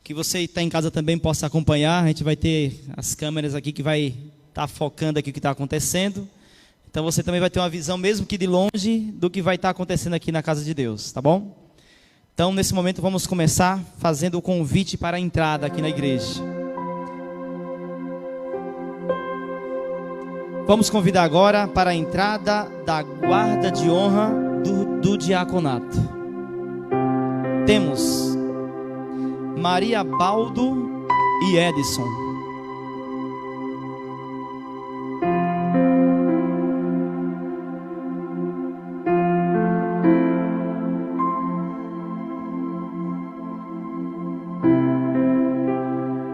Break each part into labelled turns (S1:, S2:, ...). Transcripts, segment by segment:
S1: Que você está em casa também possa acompanhar. A gente vai ter as câmeras aqui que vai estar focando aqui o que está acontecendo. Então você também vai ter uma visão, mesmo que de longe, do que vai estar acontecendo aqui na casa de Deus, tá bom? Então nesse momento vamos começar fazendo o convite para a entrada aqui na igreja. Vamos convidar agora para a entrada da guarda de honra do diaconato. Temos Maria Baldo e Edson.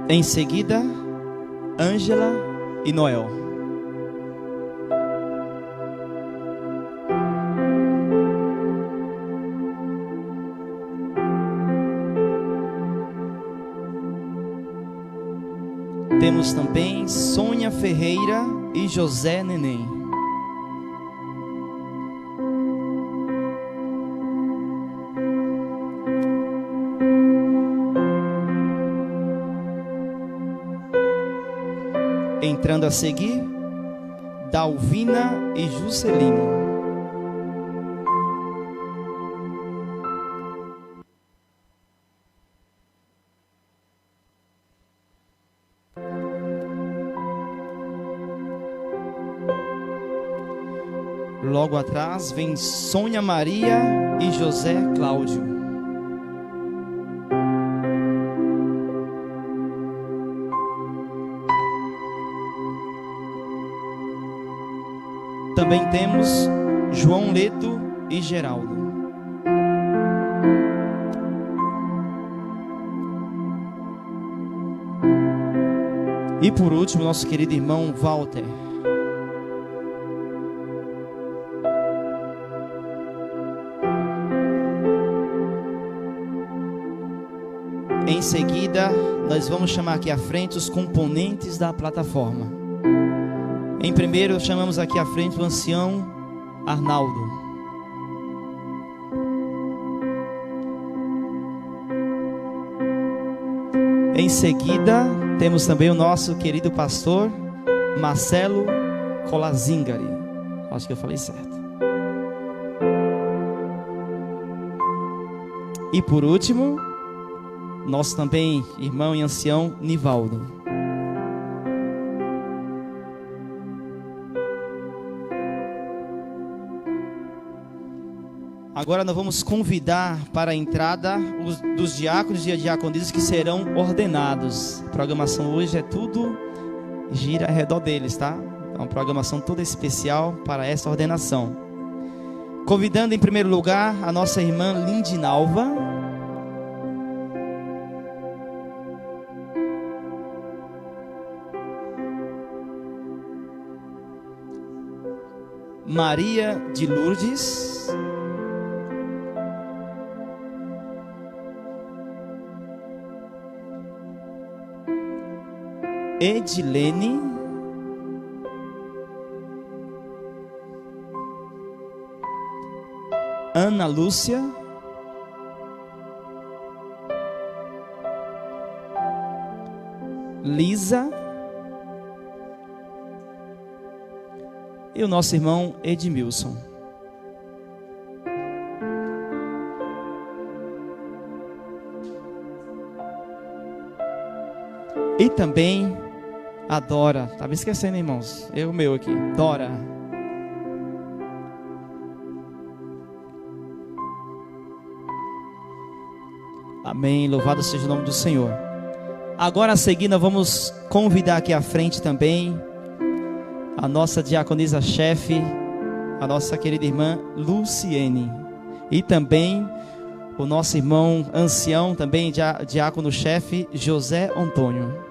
S1: Em seguida, Ângela e Noel. Temos também Sônia Ferreira e José Neném. Entrando a seguir, Dalvina e Juscelino. Logo atrás vem Sônia Maria e José Cláudio. Também temos João Leto e Geraldo. E por último, nosso querido irmão Walter. Em seguida, nós vamos chamar aqui à frente os componentes da plataforma. Em primeiro, chamamos aqui à frente o ancião Arnaldo. Em seguida, temos também o nosso querido pastor Marcelo Colazingari. Acho que eu falei certo. E por último, nosso também irmão e ancião Nivaldo. Agora nós vamos convidar para a entrada dos diáconos e diaconisas que serão ordenados. A programação hoje é tudo gira ao redor deles, tá? É uma programação toda especial para essa ordenação. Convidando em primeiro lugar a nossa irmã Lindinalva. Maria de Lourdes. Edilene. Ana Lúcia. Lisa. E o nosso irmão Edmilson. E também a Dora. Estava esquecendo, irmãos. O meu aqui. Dora. Amém. Louvado seja o nome do Senhor. Agora a seguir nós vamos convidar aqui à frente também a nossa diaconisa-chefe, a nossa querida irmã Luciene. E também o nosso irmão ancião, também diácono-chefe, José Antônio.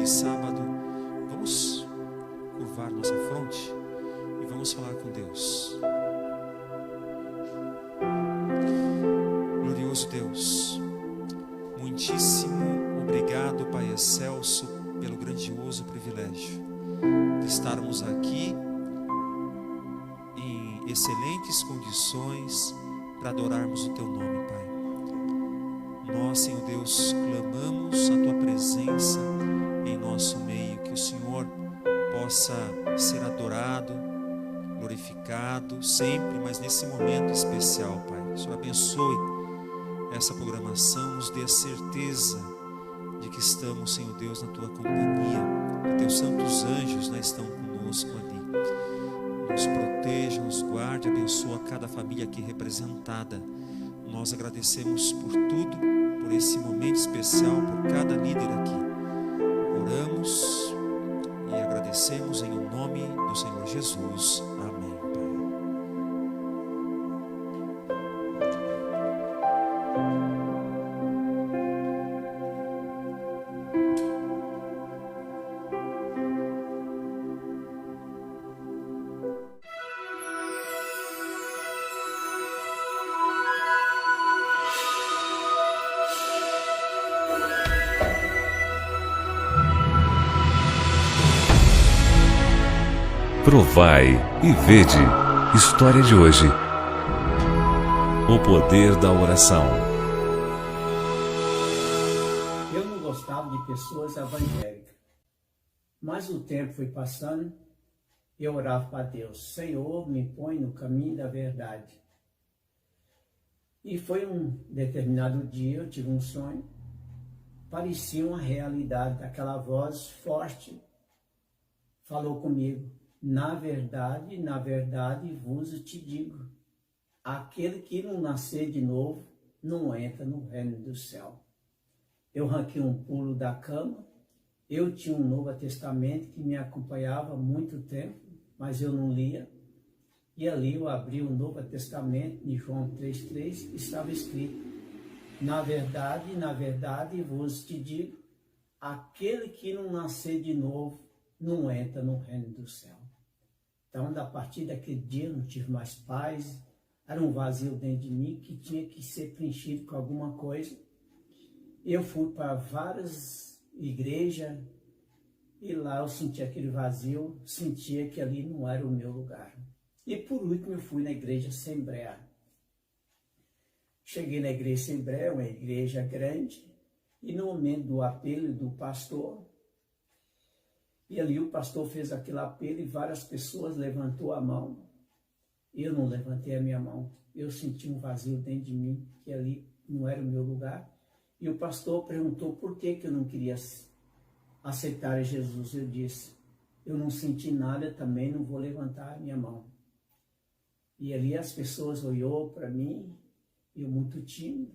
S2: de sábado, vamos curvar nossa fronte e vamos falar com Deus. Glorioso Deus, muitíssimo obrigado, Pai excelso, pelo grandioso privilégio de estarmos aqui em excelentes condições para adorarmos o Teu nome, Pai. Nós, Senhor Deus, clamamos a Tua presença em nosso meio, que o Senhor possa ser adorado, glorificado sempre, mas nesse momento especial, Pai. O Senhor abençoe essa programação, nos dê a certeza de que estamos, Senhor Deus, na Tua companhia, que Teus santos anjos estão conosco ali. Nos proteja, nos guarde, abençoa cada família aqui representada. Nós agradecemos por tudo, por esse momento especial, por cada líder aqui. Oramos e agradecemos em o nome do Senhor Jesus. Amém, Pai.
S3: Provai e vede. História de hoje. O poder da oração.
S4: Eu não gostava de pessoas evangélicas, mas o tempo foi passando e eu orava para Deus: Senhor, me põe no caminho da verdade. E foi um determinado dia, eu tive um sonho, parecia uma realidade, aquela voz forte falou comigo: na verdade vos te digo, aquele que não nascer de novo não entra no reino do céu. Eu arranquei um pulo da cama. Eu tinha um Novo Testamento que me acompanhava há muito tempo, mas eu não lia. E ali eu abri o Novo Testamento, em João 3,3, estava escrito: na verdade vos te digo, aquele que não nascer de novo não entra no reino do céu. Então, a partir daquele dia, eu não tive mais paz, era um vazio dentro de mim que tinha que ser preenchido com alguma coisa. Eu fui para várias igrejas e lá eu senti aquele vazio, sentia que ali não era o meu lugar. E por último, eu fui na igreja Assembleia. Cheguei na igreja Assembleia, uma igreja grande, e no momento do apelo do pastor, e ali o pastor fez aquele apelo e várias pessoas levantou a mão. Eu não levantei a minha mão. Eu senti um vazio dentro de mim, que ali não era o meu lugar. E o pastor perguntou por que eu não queria aceitar Jesus. Eu disse: eu não senti nada, também não vou levantar a minha mão. E ali as pessoas olhou para mim, eu muito tímido.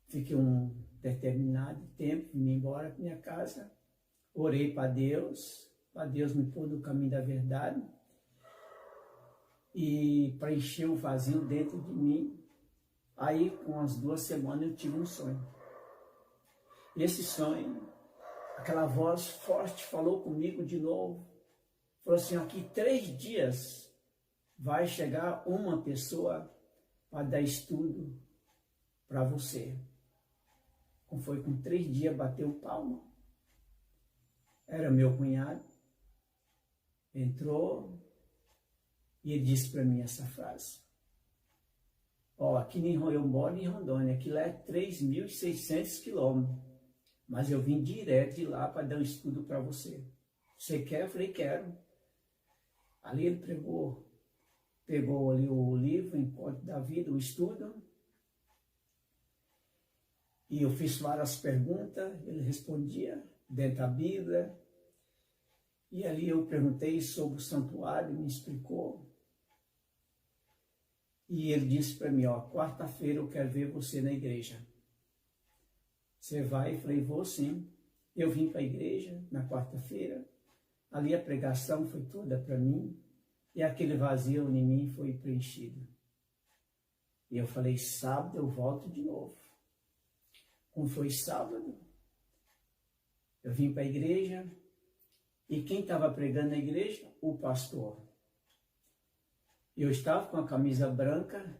S4: Fiquei um determinado tempo, vim embora para minha casa. Orei para Deus me pôr no caminho da verdade e preencher o vazio dentro de mim. Aí, com as 2 semanas, eu tive um sonho. Esse sonho, aquela voz forte falou comigo de novo. Falou assim: aqui 3 dias vai chegar uma pessoa para dar estudo para você. Como foi com 3 dias, bateu palma. Era meu cunhado, entrou e ele disse para mim essa frase: aqui eu moro em Rondônia, aqui lá é 3.600 quilômetros, mas eu vim direto de lá para dar um estudo para você. Você quer? Eu falei: quero. Ali ele pegou ali o livro, Encontro da Vida, o estudo, e eu fiz várias perguntas, ele respondia dentro da Bíblia. E ali eu perguntei sobre o santuário, me explicou. E ele disse para mim: quarta-feira eu quero ver você na igreja. Você vai? Eu falei: vou sim. Eu vim para a igreja na quarta-feira. Ali a pregação foi toda para mim. E aquele vazio em mim foi preenchido. E eu falei: sábado eu volto de novo. Como foi sábado, Eu vim para a igreja e quem estava pregando na igreja? O pastor. Eu estava com a camisa branca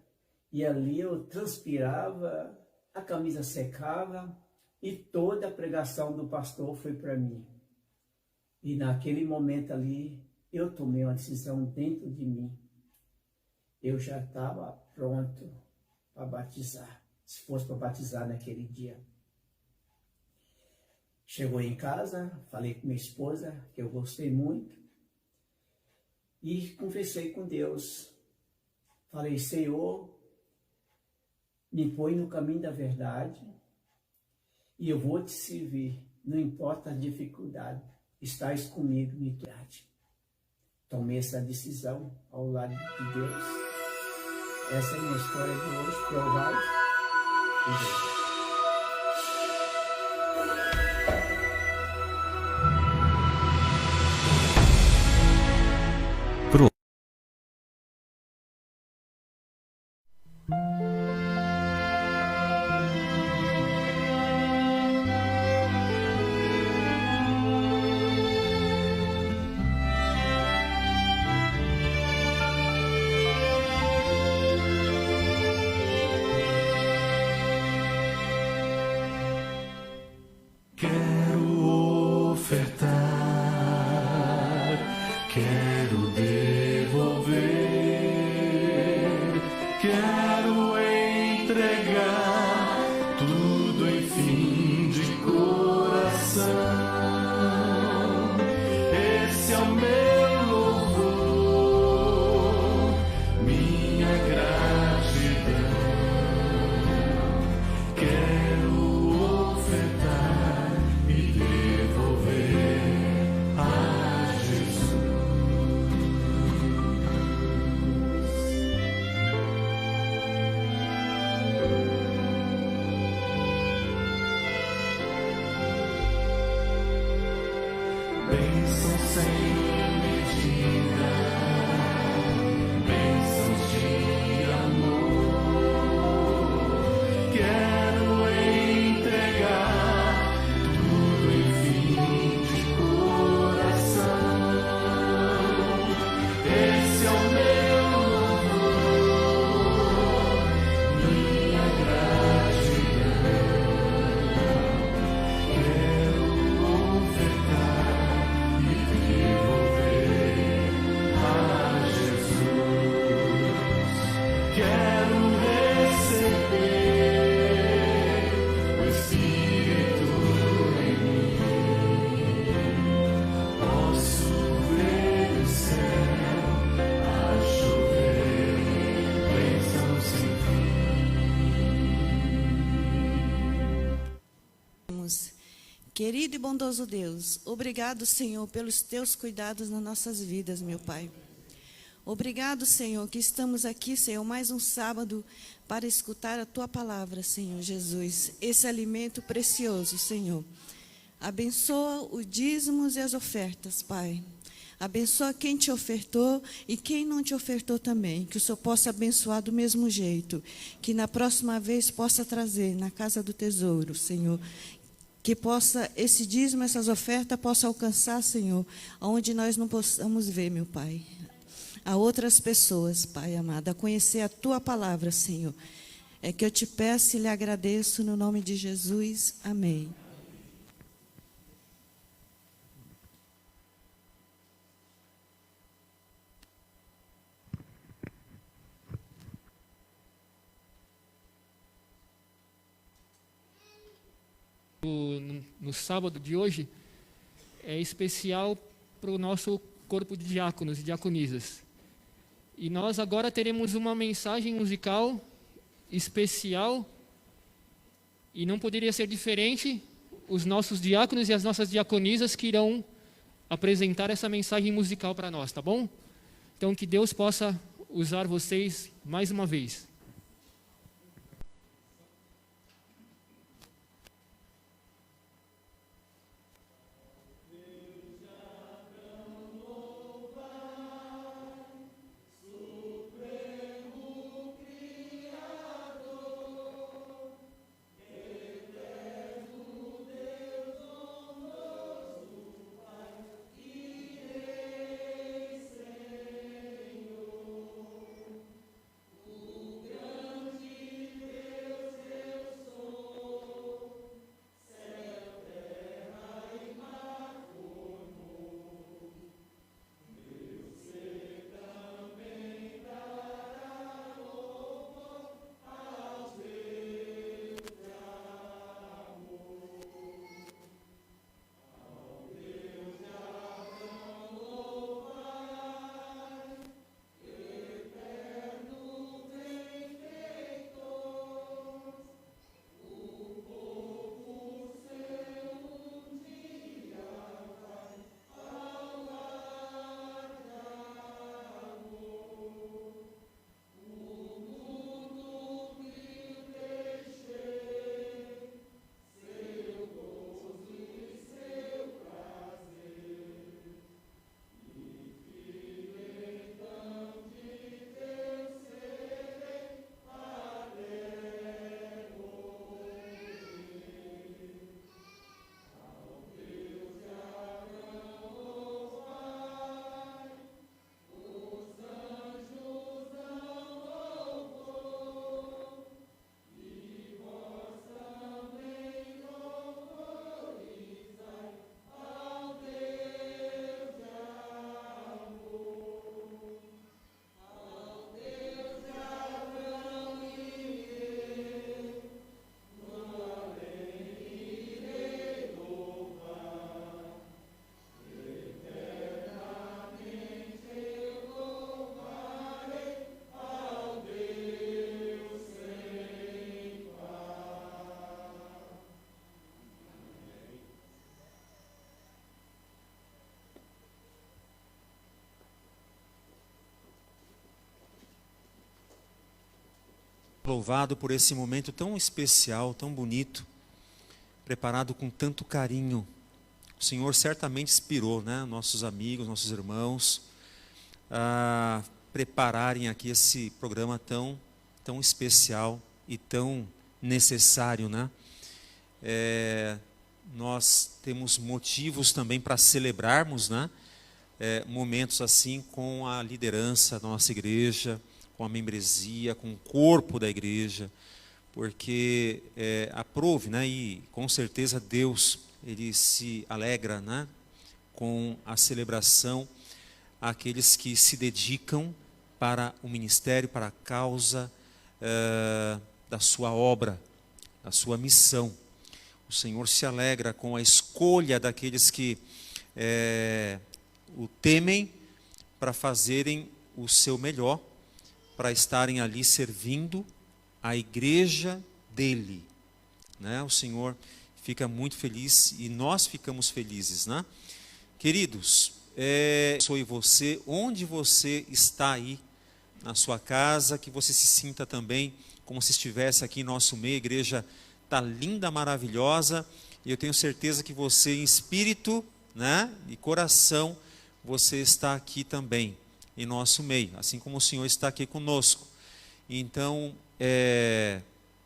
S4: e ali eu transpirava, a camisa secava e toda a pregação do pastor foi para mim. E naquele momento ali, eu tomei uma decisão dentro de mim. Eu já estava pronto para batizar, se fosse para batizar naquele dia. Chegou em casa, falei com minha esposa, que eu gostei muito, e conversei com Deus. Falei, Senhor, me põe no caminho da verdade e eu vou te servir, não importa a dificuldade, estás comigo, me trate. Tomei essa decisão ao lado de Deus. Essa é a minha história de hoje, provai e Deus.
S5: Querido e bondoso Deus, obrigado, Senhor, pelos teus cuidados nas nossas vidas, meu Pai. Obrigado, Senhor, que estamos aqui, Senhor, mais um sábado para escutar a tua palavra, Senhor Jesus. Esse alimento precioso, Senhor. Abençoa os dízimos e as ofertas, Pai. Abençoa quem te ofertou e quem não te ofertou também. Que o Senhor possa abençoar do mesmo jeito. Que na próxima vez possa trazer na casa do tesouro, Senhor. Que possa, esse dízimo, essas ofertas, possa alcançar, Senhor, onde nós não possamos ver, meu Pai. A outras pessoas, Pai amado, a conhecer a tua palavra, Senhor. É que eu te peço e lhe agradeço no nome de Jesus. Amém.
S6: No sábado de hoje é especial para o nosso corpo de diáconos e diaconisas. E nós agora teremos uma mensagem musical especial e não poderia ser diferente, os nossos diáconos e as nossas diaconisas que irão apresentar essa mensagem musical para nós, tá bom? Então que Deus possa usar vocês mais uma vez.
S2: louvado por esse momento tão especial, tão bonito, preparado com tanto carinho. O Senhor certamente inspirou, né, nossos amigos, nossos irmãos, a prepararem aqui esse programa tão especial e tão necessário, né? Nós temos motivos também para celebrarmos, né, momentos assim com a liderança da nossa igreja, com a membresia, com o corpo da igreja, porque aprove, né, e com certeza Deus, Ele se alegra, né, com a celebração àqueles que se dedicam para o ministério, para a causa da sua obra, da sua missão. O Senhor se alegra com a escolha daqueles que o temem para fazerem o seu melhor, para estarem ali servindo a igreja dele, né? O Senhor fica muito feliz e nós ficamos felizes, né? Queridos, abençoe você, onde você está aí, na sua casa, que você se sinta também como se estivesse aqui em nosso meio. A igreja está linda, maravilhosa, e eu tenho certeza que você, em espírito, né, e coração, você está aqui também, em nosso meio, assim como o Senhor está aqui conosco. Então,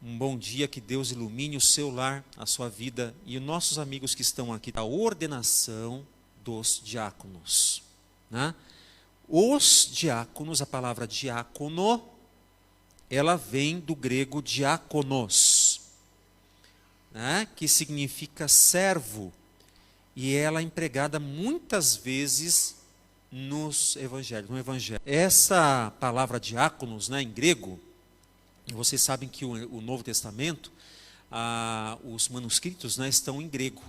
S2: um bom dia, que Deus ilumine o seu lar, a sua vida, e os nossos amigos que estão aqui, a ordenação dos diáconos, né? Os diáconos, a palavra diácono, ela vem do grego diáconos, né, que significa servo, e ela é empregada muitas vezes nos evangelhos, no evangelho. Essa palavra diáconos, né, em grego, vocês sabem que o Novo Testamento, os manuscritos, né, estão em grego,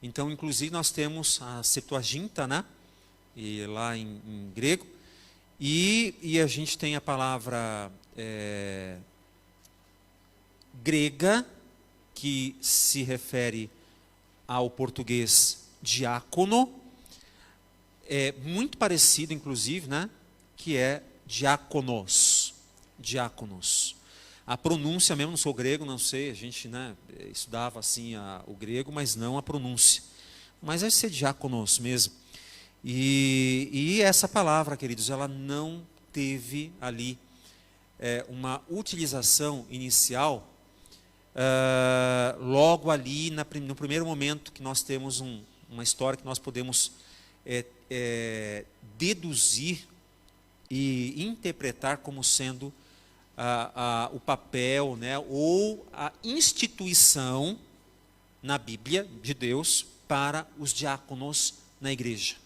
S2: Então, inclusive, nós temos a Septuaginta, né, e lá em grego, e a gente tem a palavra grega, que se refere ao português diácono, muito parecido, inclusive, né, que é diáconos. A pronúncia mesmo, não sou grego, não sei, a gente, né, estudava assim o grego, mas não a pronúncia. Mas deve ser diáconos mesmo. E essa palavra, queridos, ela não teve ali uma utilização inicial, logo ali no primeiro momento que nós temos uma história que nós podemos deduzir e interpretar como sendo o papel, né, ou a instituição na Bíblia de Deus para os diáconos na igreja.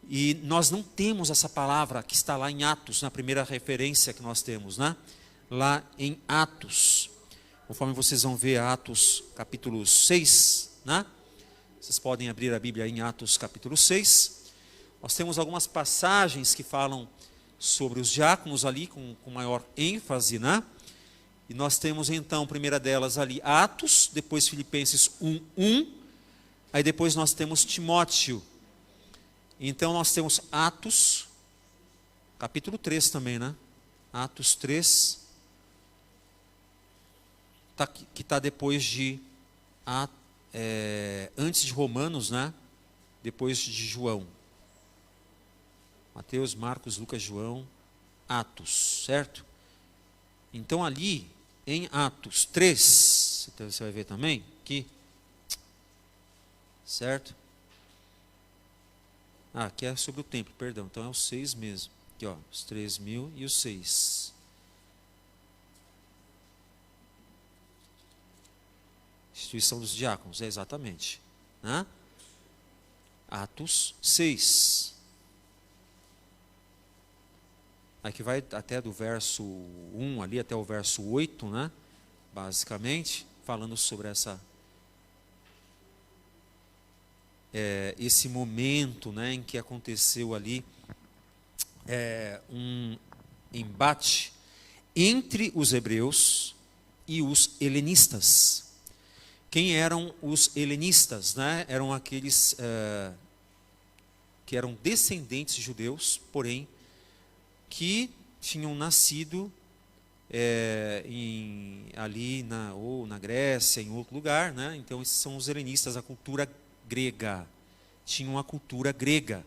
S2: E nós não temos essa palavra que está lá em Atos, na primeira referência que nós temos, né? Lá em Atos, conforme vocês vão ver Atos capítulo 6, né? Vocês podem abrir a Bíblia em Atos capítulo 6. Nós temos algumas passagens que falam sobre os diáconos ali, com maior ênfase, né? E nós temos então, a primeira delas ali, Atos, depois Filipenses 1:1, aí depois nós temos Timóteo. Então nós temos Atos, capítulo 3 também, né? Atos 3, que está depois antes de Romanos, né? Depois de João. Mateus, Marcos, Lucas, João, Atos, certo? Então ali, em Atos 3, você vai ver também, aqui, certo? Aqui é sobre o templo, perdão, então é o 6 mesmo. Aqui, ó, os 3.000 e os 6. Instituição dos diáconos, exatamente, né? Atos 6. Aqui vai até do verso 1 ali até o verso 8, né? Basicamente, falando sobre esse momento, né, em que aconteceu ali um embate entre os hebreus e os helenistas. Quem eram os helenistas, né? Eram aqueles que eram descendentes judeus, porém que tinham nascido ou na Grécia, em outro lugar, né? Então esses são os helenistas, a cultura grega. Tinham a cultura grega.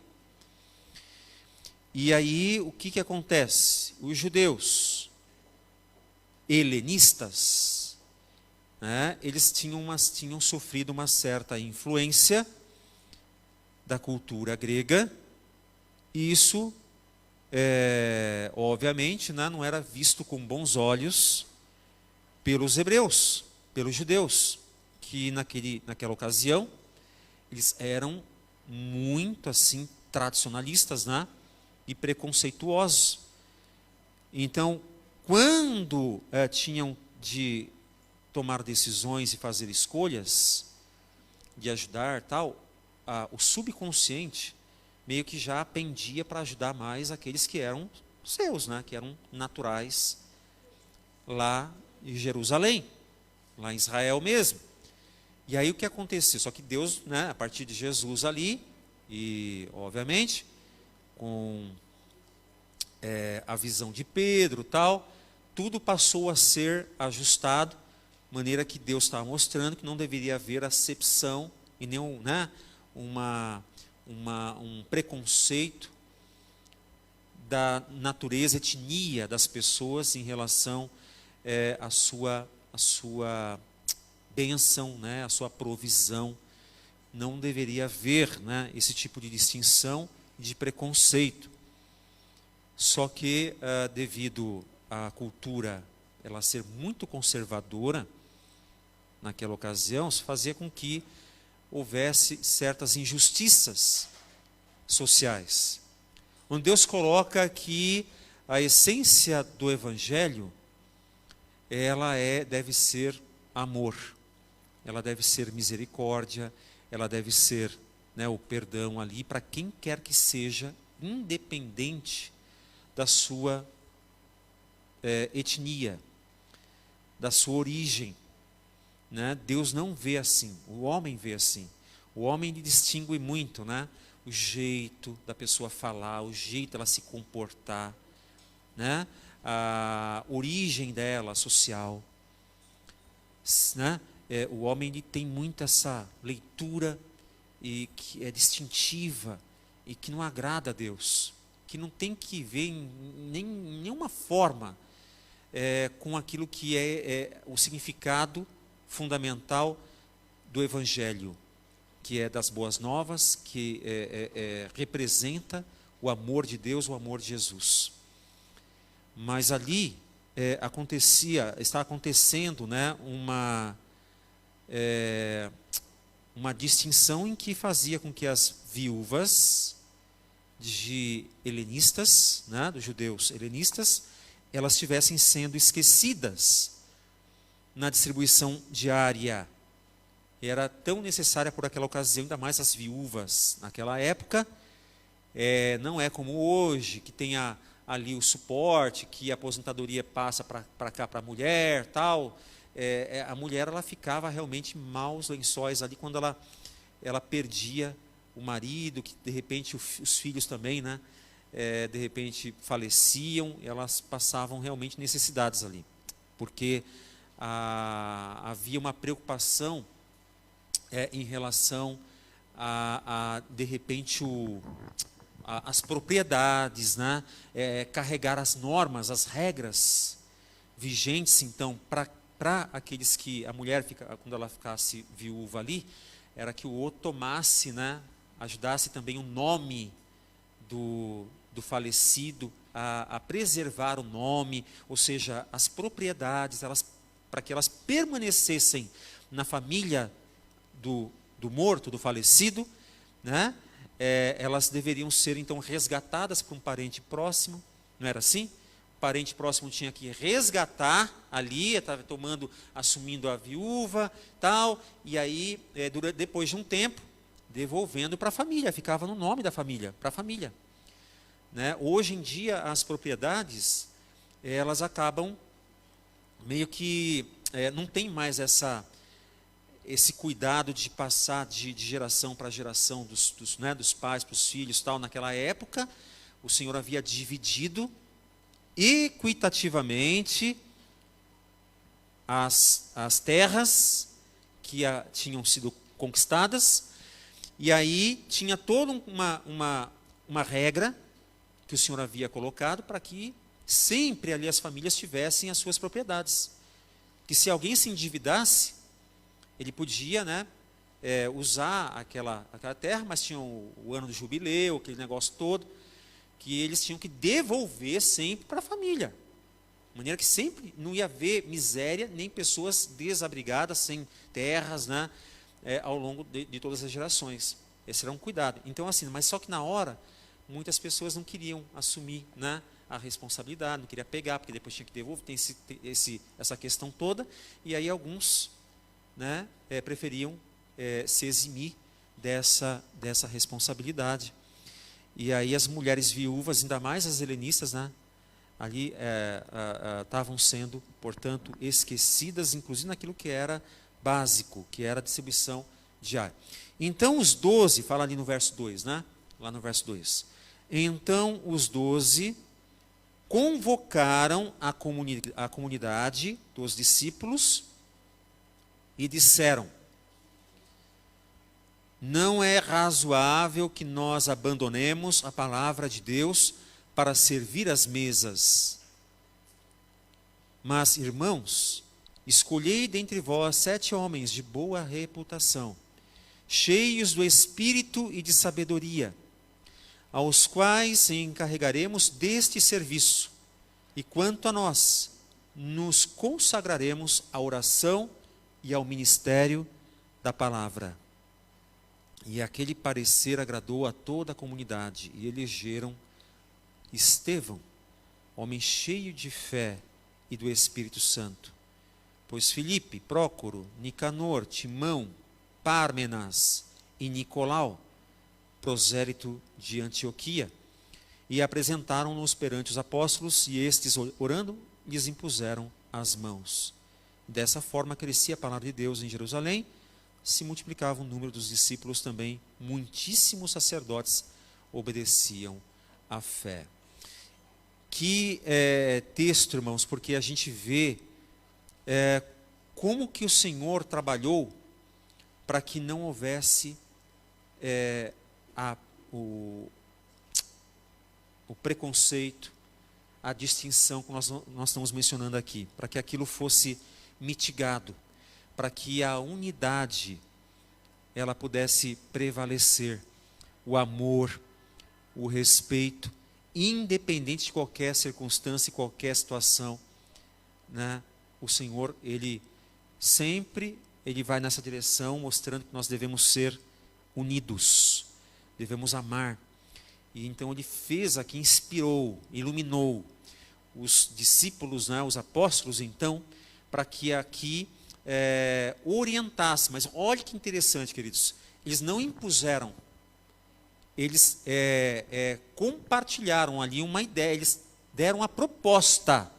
S2: E aí o que acontece? Os judeus helenistas, né, eles tinham sofrido uma certa influência da cultura grega, e isso, obviamente, né, não era visto com bons olhos pelos hebreus, pelos judeus, que naquela ocasião, eles eram muito assim tradicionalistas, né, e preconceituosos. Então, quando tinham de tomar decisões e fazer escolhas, de ajudar tal, o subconsciente meio que já pendia para ajudar mais aqueles que eram seus, né, que eram naturais lá em Jerusalém, lá em Israel mesmo. E aí o que aconteceu? Só que Deus, né, a partir de Jesus ali, e obviamente com a visão de Pedro tal, tudo passou a ser ajustado, de maneira que Deus estava mostrando que não deveria haver acepção e nenhum, né, um preconceito da natureza, etnia das pessoas em relação à sua bênção, né, a sua provisão. Não deveria haver, né, esse tipo de distinção e de preconceito. Só que, devido à cultura ela ser muito conservadora, naquela ocasião, se fazia com que houvesse certas injustiças sociais. Onde Deus coloca que a essência do Evangelho, ela deve ser amor, ela deve ser misericórdia, ela deve ser, né, o perdão ali para quem quer que seja, independente da sua etnia, da sua origem, né? Deus não vê assim, o homem vê assim. O homem distingue muito, né, o jeito da pessoa falar, o jeito dela se comportar, né, a origem dela social, né? O homem ele tem muito essa leitura e que é distintiva e que não agrada a Deus, que não tem que ver em nenhuma forma com aquilo que é o significado fundamental do Evangelho, que é das boas novas, que representa o amor de Deus, o amor de Jesus. Mas ali está acontecendo, né, uma distinção em que fazia com que as viúvas de helenistas, né, dos judeus helenistas, elas estivessem sendo esquecidas na distribuição diária. Era tão necessária por aquela ocasião, ainda mais as viúvas naquela época. Não é como hoje, que tem ali o suporte, que a aposentadoria passa para cá para a mulher, tal. A mulher ela ficava realmente maus lençóis ali quando ela perdia o marido, que de repente os filhos também, né, de repente faleciam, elas passavam realmente necessidades ali, porque havia uma preocupação em relação de repente as propriedades, né, carregar as normas, as regras vigentes. Então, para aqueles que a mulher quando ela ficasse viúva ali, era que o outro tomasse, né, ajudasse também o nome do falecido a preservar o nome, ou seja, as propriedades, para que elas permanecessem na família do morto, do falecido, né, elas deveriam ser então resgatadas por um parente próximo, não era assim? O parente próximo tinha que resgatar ali, estava assumindo a viúva, tal, e aí, depois de um tempo, devolvendo para a família, ficava no nome da família, para a família. Né? Hoje em dia, as propriedades, elas acabam meio que, não tem mais esse cuidado de passar de geração para geração, dos pais para os filhos, tal. Naquela época, o Senhor havia dividido equitativamente as terras que tinham sido conquistadas, e aí tinha toda uma regra que o Senhor havia colocado para que sempre ali as famílias tivessem as suas propriedades. Que se alguém se endividasse, ele podia, né, usar aquela terra, mas tinha o ano do jubileu, aquele negócio todo, que eles tinham que devolver sempre para a família. De maneira que sempre não ia haver miséria, nem pessoas desabrigadas, sem terras, né, ao longo de todas as gerações. Esse era um cuidado. Então, assim, mas só que na hora, muitas pessoas não queriam assumir, né, a responsabilidade, não queria pegar, porque depois tinha que devolver, tem essa questão toda, e aí alguns, né, preferiam se eximir dessa responsabilidade. E aí as mulheres viúvas, ainda mais as helenistas, né, ali estavam sendo, portanto, esquecidas, inclusive naquilo que era básico, que era a distribuição diária. Então os 12, fala ali no verso 2, né, lá no verso 2. Então os 12 convocaram a comunidade dos discípulos e disseram: não é razoável que nós abandonemos a palavra de Deus para servir às mesas. Mas, irmãos, escolhei dentre vós 7 homens de boa reputação, cheios do espírito e de sabedoria, aos quais encarregaremos deste serviço, e quanto a nós, nos consagraremos à oração e ao ministério da palavra. E aquele parecer agradou a toda a comunidade, e elegeram Estevão, homem cheio de fé e do Espírito Santo, pois Filipe, Prócoro, Nicanor, Timão, Pármenas e Nicolau, prosélito de Antioquia, e apresentaram-nos perante os apóstolos, e estes, orando, lhes impuseram as mãos. Dessa forma crescia a palavra de Deus em Jerusalém, se multiplicava o número dos discípulos também, muitíssimos sacerdotes obedeciam à fé. Que texto, irmãos, porque a gente vê como que o Senhor trabalhou para que não houvesse o preconceito, a distinção que nós estamos mencionando aqui, para que aquilo fosse mitigado, para que a unidade ela pudesse prevalecer, o amor, o respeito, independente de qualquer circunstância e qualquer situação, né? O Senhor, Ele sempre vai nessa direção, mostrando que nós devemos ser unidos, devemos amar. E então Ele fez aqui, inspirou, iluminou os discípulos, né, os apóstolos, então, para que aqui orientasse. Mas olha que interessante, queridos, eles não impuseram, eles compartilharam ali uma ideia, eles deram uma proposta,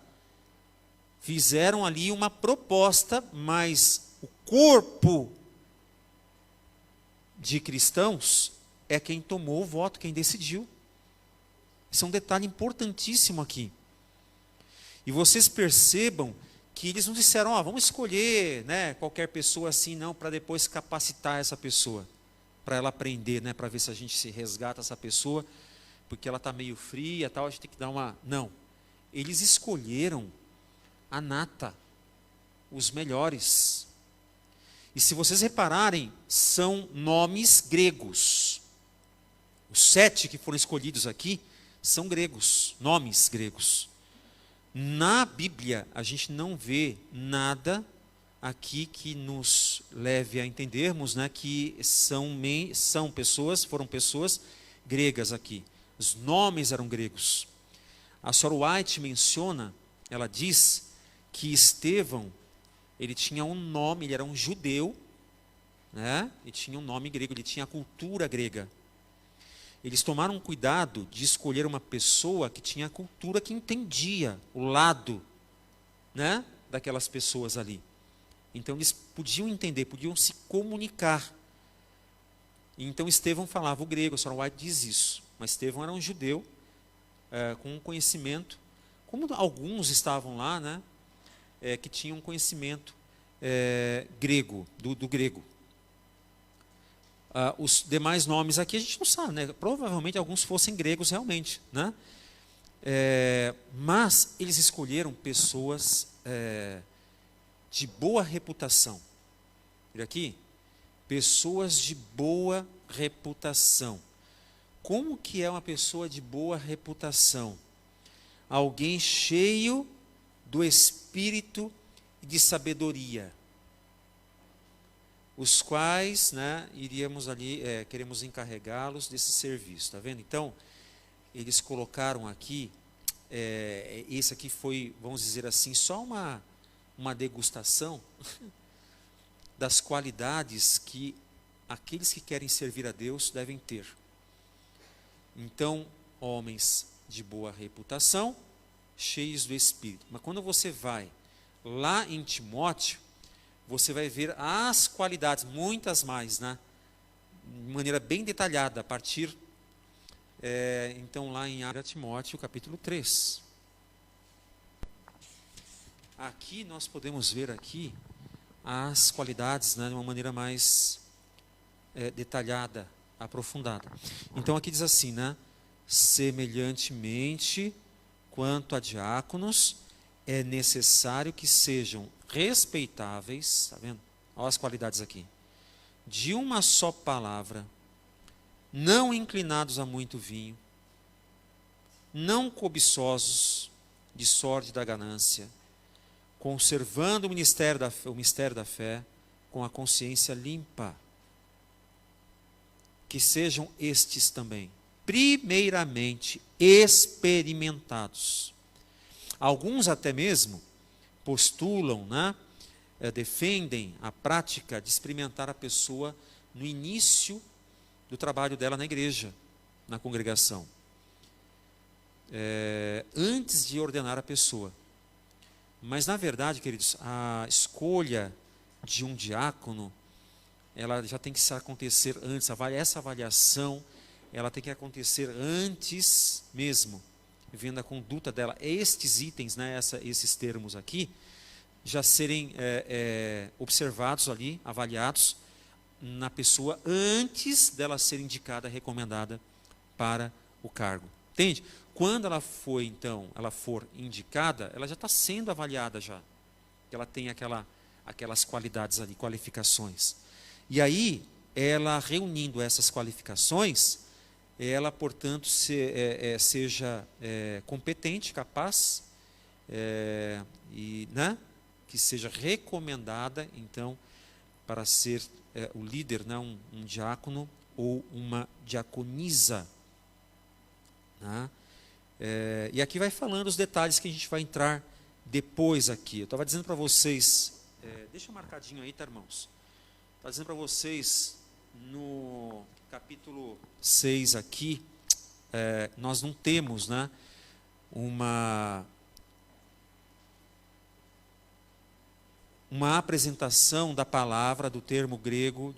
S2: fizeram ali uma proposta, mas o corpo de cristãos é quem tomou o voto, quem decidiu. Isso é um detalhe importantíssimo aqui. E vocês percebam que eles não disseram, vamos escolher, né, qualquer pessoa assim, não, para depois capacitar essa pessoa, para ela aprender, né, para ver se a gente se resgata essa pessoa, porque ela está meio fria, tal, a gente tem que dar uma... Não, eles escolheram a nata, os melhores. E se vocês repararem, são nomes gregos. Os 7 que foram escolhidos aqui são gregos, nomes gregos. Na Bíblia, a gente não vê nada aqui que nos leve a entendermos, né, que foram pessoas gregas aqui. Os nomes eram gregos. A Sora White menciona, ela diz que Estevão, ele tinha um nome, ele era um judeu, né, e tinha um nome grego, ele tinha a cultura grega. Eles tomaram cuidado de escolher uma pessoa que tinha a cultura, que entendia o lado, né, daquelas pessoas ali. Então eles podiam entender, podiam se comunicar. Então Estevão falava o grego, a Sora White diz isso. Mas Estevão era um judeu com um conhecimento, como alguns estavam lá, né, que tinham conhecimento grego, do grego. Os demais nomes aqui a gente não sabe, né? Provavelmente alguns fossem gregos realmente, né? Mas eles escolheram pessoas de boa reputação. Olha aqui, pessoas de boa reputação. Como que é uma pessoa de boa reputação? Alguém cheio do espírito e de sabedoria, os quais, né, iríamos ali, queremos encarregá-los desse serviço, tá vendo? Então, eles colocaram aqui, esse aqui foi, vamos dizer assim, só uma degustação das qualidades que aqueles que querem servir a Deus devem ter. Então, homens de boa reputação, cheios do Espírito. Mas quando você vai lá em Timóteo, você vai ver as qualidades, muitas mais, né? De maneira bem detalhada, a partir, então lá em Timóteo, capítulo 3. Aqui nós podemos ver aqui as qualidades, né, de uma maneira mais detalhada, aprofundada. Então aqui diz assim, né? Semelhantemente, quanto a diáconos, é necessário que sejam respeitáveis, está vendo? Olha as qualidades aqui. De uma só palavra, não inclinados a muito vinho, não cobiçosos de sorte da ganância, conservando o mistério da fé com a consciência limpa. Que sejam estes também, primeiramente, experimentados. Alguns até mesmo postulam, né, defendem a prática de experimentar a pessoa no início do trabalho dela na igreja, na congregação, antes de ordenar a pessoa. Mas, na verdade, queridos, a escolha de um diácono, ela já tem que acontecer antes, essa avaliação, ela tem que acontecer antes mesmo, vendo a conduta dela. Estes itens, né, esses termos aqui, já serem observados ali, avaliados na pessoa, antes dela ser indicada, recomendada para o cargo. Entende? Quando ela for indicada, ela já está sendo avaliada já. Ela tem aquelas qualidades ali, qualificações. E aí, ela reunindo essas qualificações, ela, portanto, seja competente, capaz, e, né, que seja recomendada, então, para ser o líder, né, um diácono ou uma diaconisa. Né? E aqui vai falando os detalhes que a gente vai entrar depois aqui. Eu estava dizendo para vocês, deixa marcadinho aí, tá, irmãos? Estava dizendo para vocês, no capítulo 6 aqui, nós não temos, né, uma apresentação da palavra, do termo grego,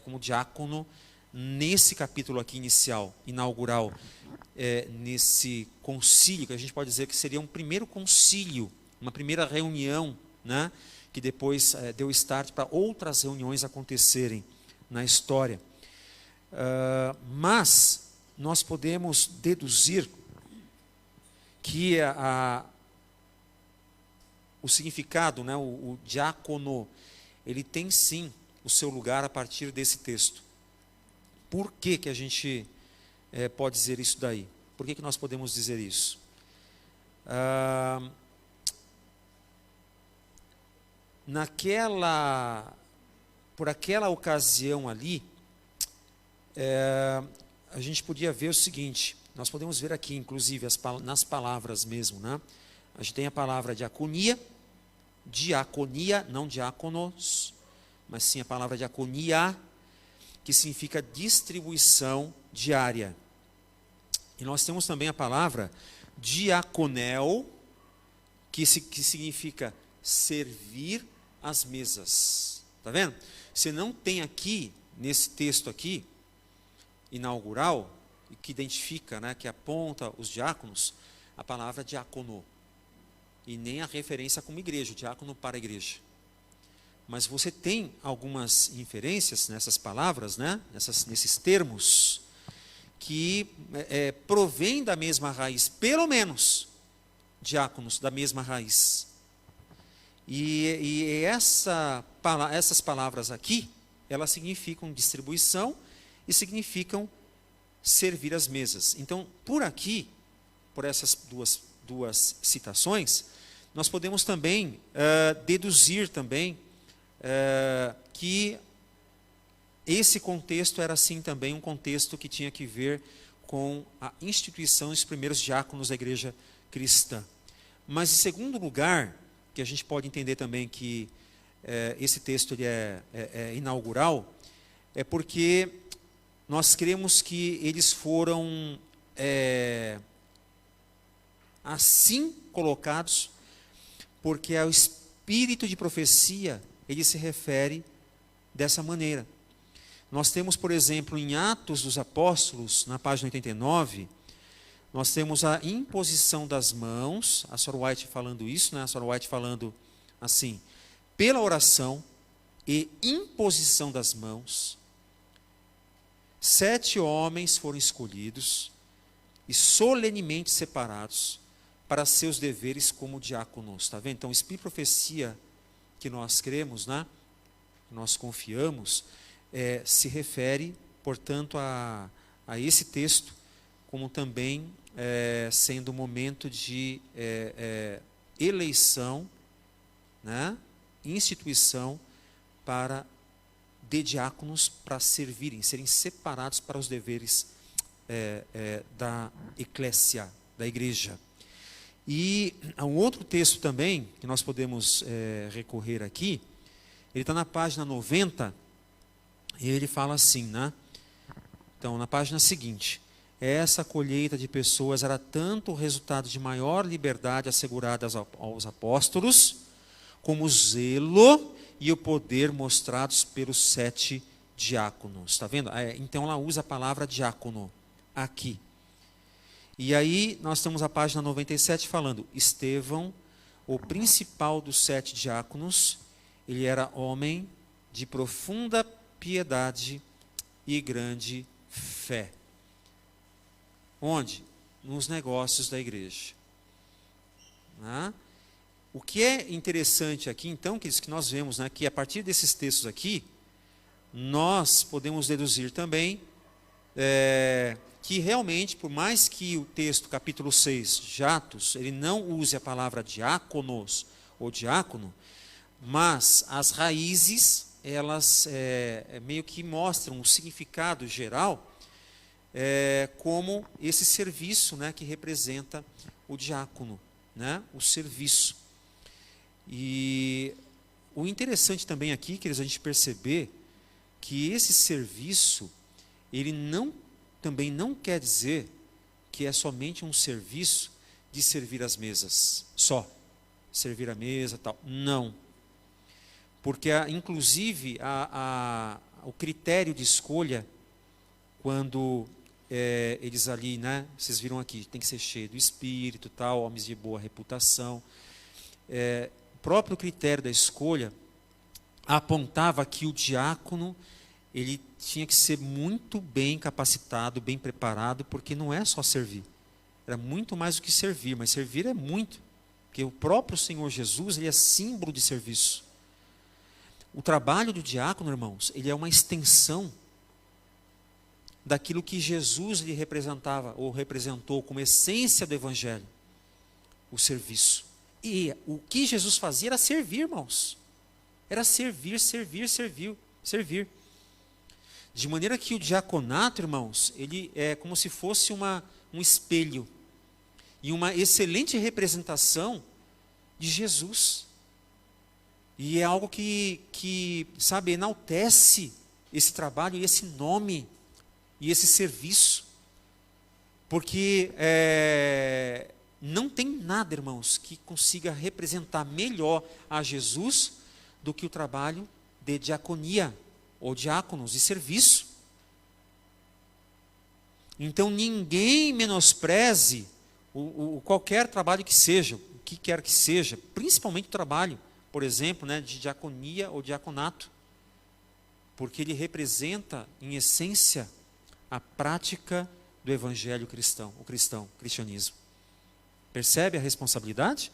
S2: como diácono, nesse capítulo aqui inicial, inaugural, nesse concílio, que a gente pode dizer que seria um primeiro concílio, uma primeira reunião, né, que depois deu start para outras reuniões acontecerem na história. Mas nós podemos deduzir que o significado, né, o diácono, ele tem sim o seu lugar a partir desse texto. Por que que a gente pode dizer isso daí? Por que que nós podemos dizer isso? Por aquela ocasião ali, a gente podia ver o seguinte, nós podemos ver aqui, inclusive, nas palavras mesmo, né? A gente tem a palavra diaconia, não diáconos, mas sim a palavra diaconia, que significa distribuição diária. E nós temos também a palavra diaconel, que significa servir as mesas. Está vendo? Você não tem aqui, nesse texto aqui, inaugural, que identifica, né, que aponta os diáconos, a palavra diácono. e nem a referência como igreja, o diácono para a igreja. Mas você tem algumas inferências nessas palavras, né? Nesses termos, que provém da mesma raiz, pelo menos diáconos da mesma raiz. E essas palavras aqui, elas significam distribuição e significam servir as mesas. Então, por aqui, por essas duas citações, nós podemos também deduzir também que esse contexto era assim também um contexto que tinha que ver com a instituição dos primeiros diáconos da igreja cristã. Mas, em segundo lugar, que a gente pode entender também que esse texto ele é inaugural, é porque nós cremos que eles foram assim colocados, porque o espírito de profecia, ele se refere dessa maneira. Nós temos, por exemplo, em Atos dos Apóstolos, na página 89, nós temos a imposição das mãos, a Sra. White falando isso, né? A Sra. White falando assim: pela oração e imposição das mãos, 7 homens foram escolhidos e solenemente separados para seus deveres como diáconos. Está vendo? Então, o espírito de profecia que nós cremos, né? Nós confiamos, se refere, portanto, a esse texto, como também sendo um momento de eleição, né? Instituição de diáconos para servirem, serem separados para os deveres da eclésia, da igreja. E há um outro texto também, que nós podemos recorrer aqui, ele está na página 90, e ele fala assim, né? Então, na página seguinte: essa colheita de pessoas era tanto o resultado de maior liberdade assegurada aos apóstolos, como o zelo e o poder mostrados pelos 7 diáconos. Está vendo? Então, ela usa a palavra diácono aqui. E aí, nós temos a página 97 falando: Estevão, o principal dos 7 diáconos, ele era homem de profunda piedade e grande fé. Onde? Nos negócios da igreja. Né? O que é interessante aqui, então, que nós vemos, né, que a partir desses textos aqui, nós podemos deduzir também que realmente, por mais que o texto, capítulo 6 de Atos, ele não use a palavra diáconos ou diácono, mas as raízes, elas meio que mostram o significado geral como esse serviço, né, que representa o diácono, né, o serviço. E o interessante também aqui, queridos, a gente perceber que esse serviço, ele também não quer dizer que é somente um serviço de servir as mesas, só servir a mesa, tal. Não. Porque, inclusive, o critério de escolha, quando eles ali, né, vocês viram aqui, tem que ser cheio do Espírito, tal, homens de boa reputação. O próprio critério da escolha apontava que o diácono, ele tinha que ser muito bem capacitado, bem preparado, porque não é só servir. Era muito mais do que servir, mas servir é muito. Porque o próprio Senhor Jesus, ele é símbolo de serviço. O trabalho do diácono, irmãos, ele é uma extensão daquilo que Jesus lhe representava, ou representou como essência do Evangelho, o serviço. E o que Jesus fazia era servir, irmãos. Era servir, servir, servir. De maneira que o diaconato, irmãos, ele é como se fosse um espelho e uma excelente representação de Jesus. E é algo que sabe, enaltece esse trabalho e esse nome e esse serviço. Porque não tem nada, irmãos, que consiga representar melhor a Jesus do que o trabalho de diaconia, ou diáconos, de serviço. Então, ninguém menospreze qualquer trabalho que seja, que quer que seja, principalmente o trabalho, por exemplo, né, de diaconia ou diaconato, porque ele representa, em essência, a prática do evangelho cristão, o cristianismo. Percebe a responsabilidade?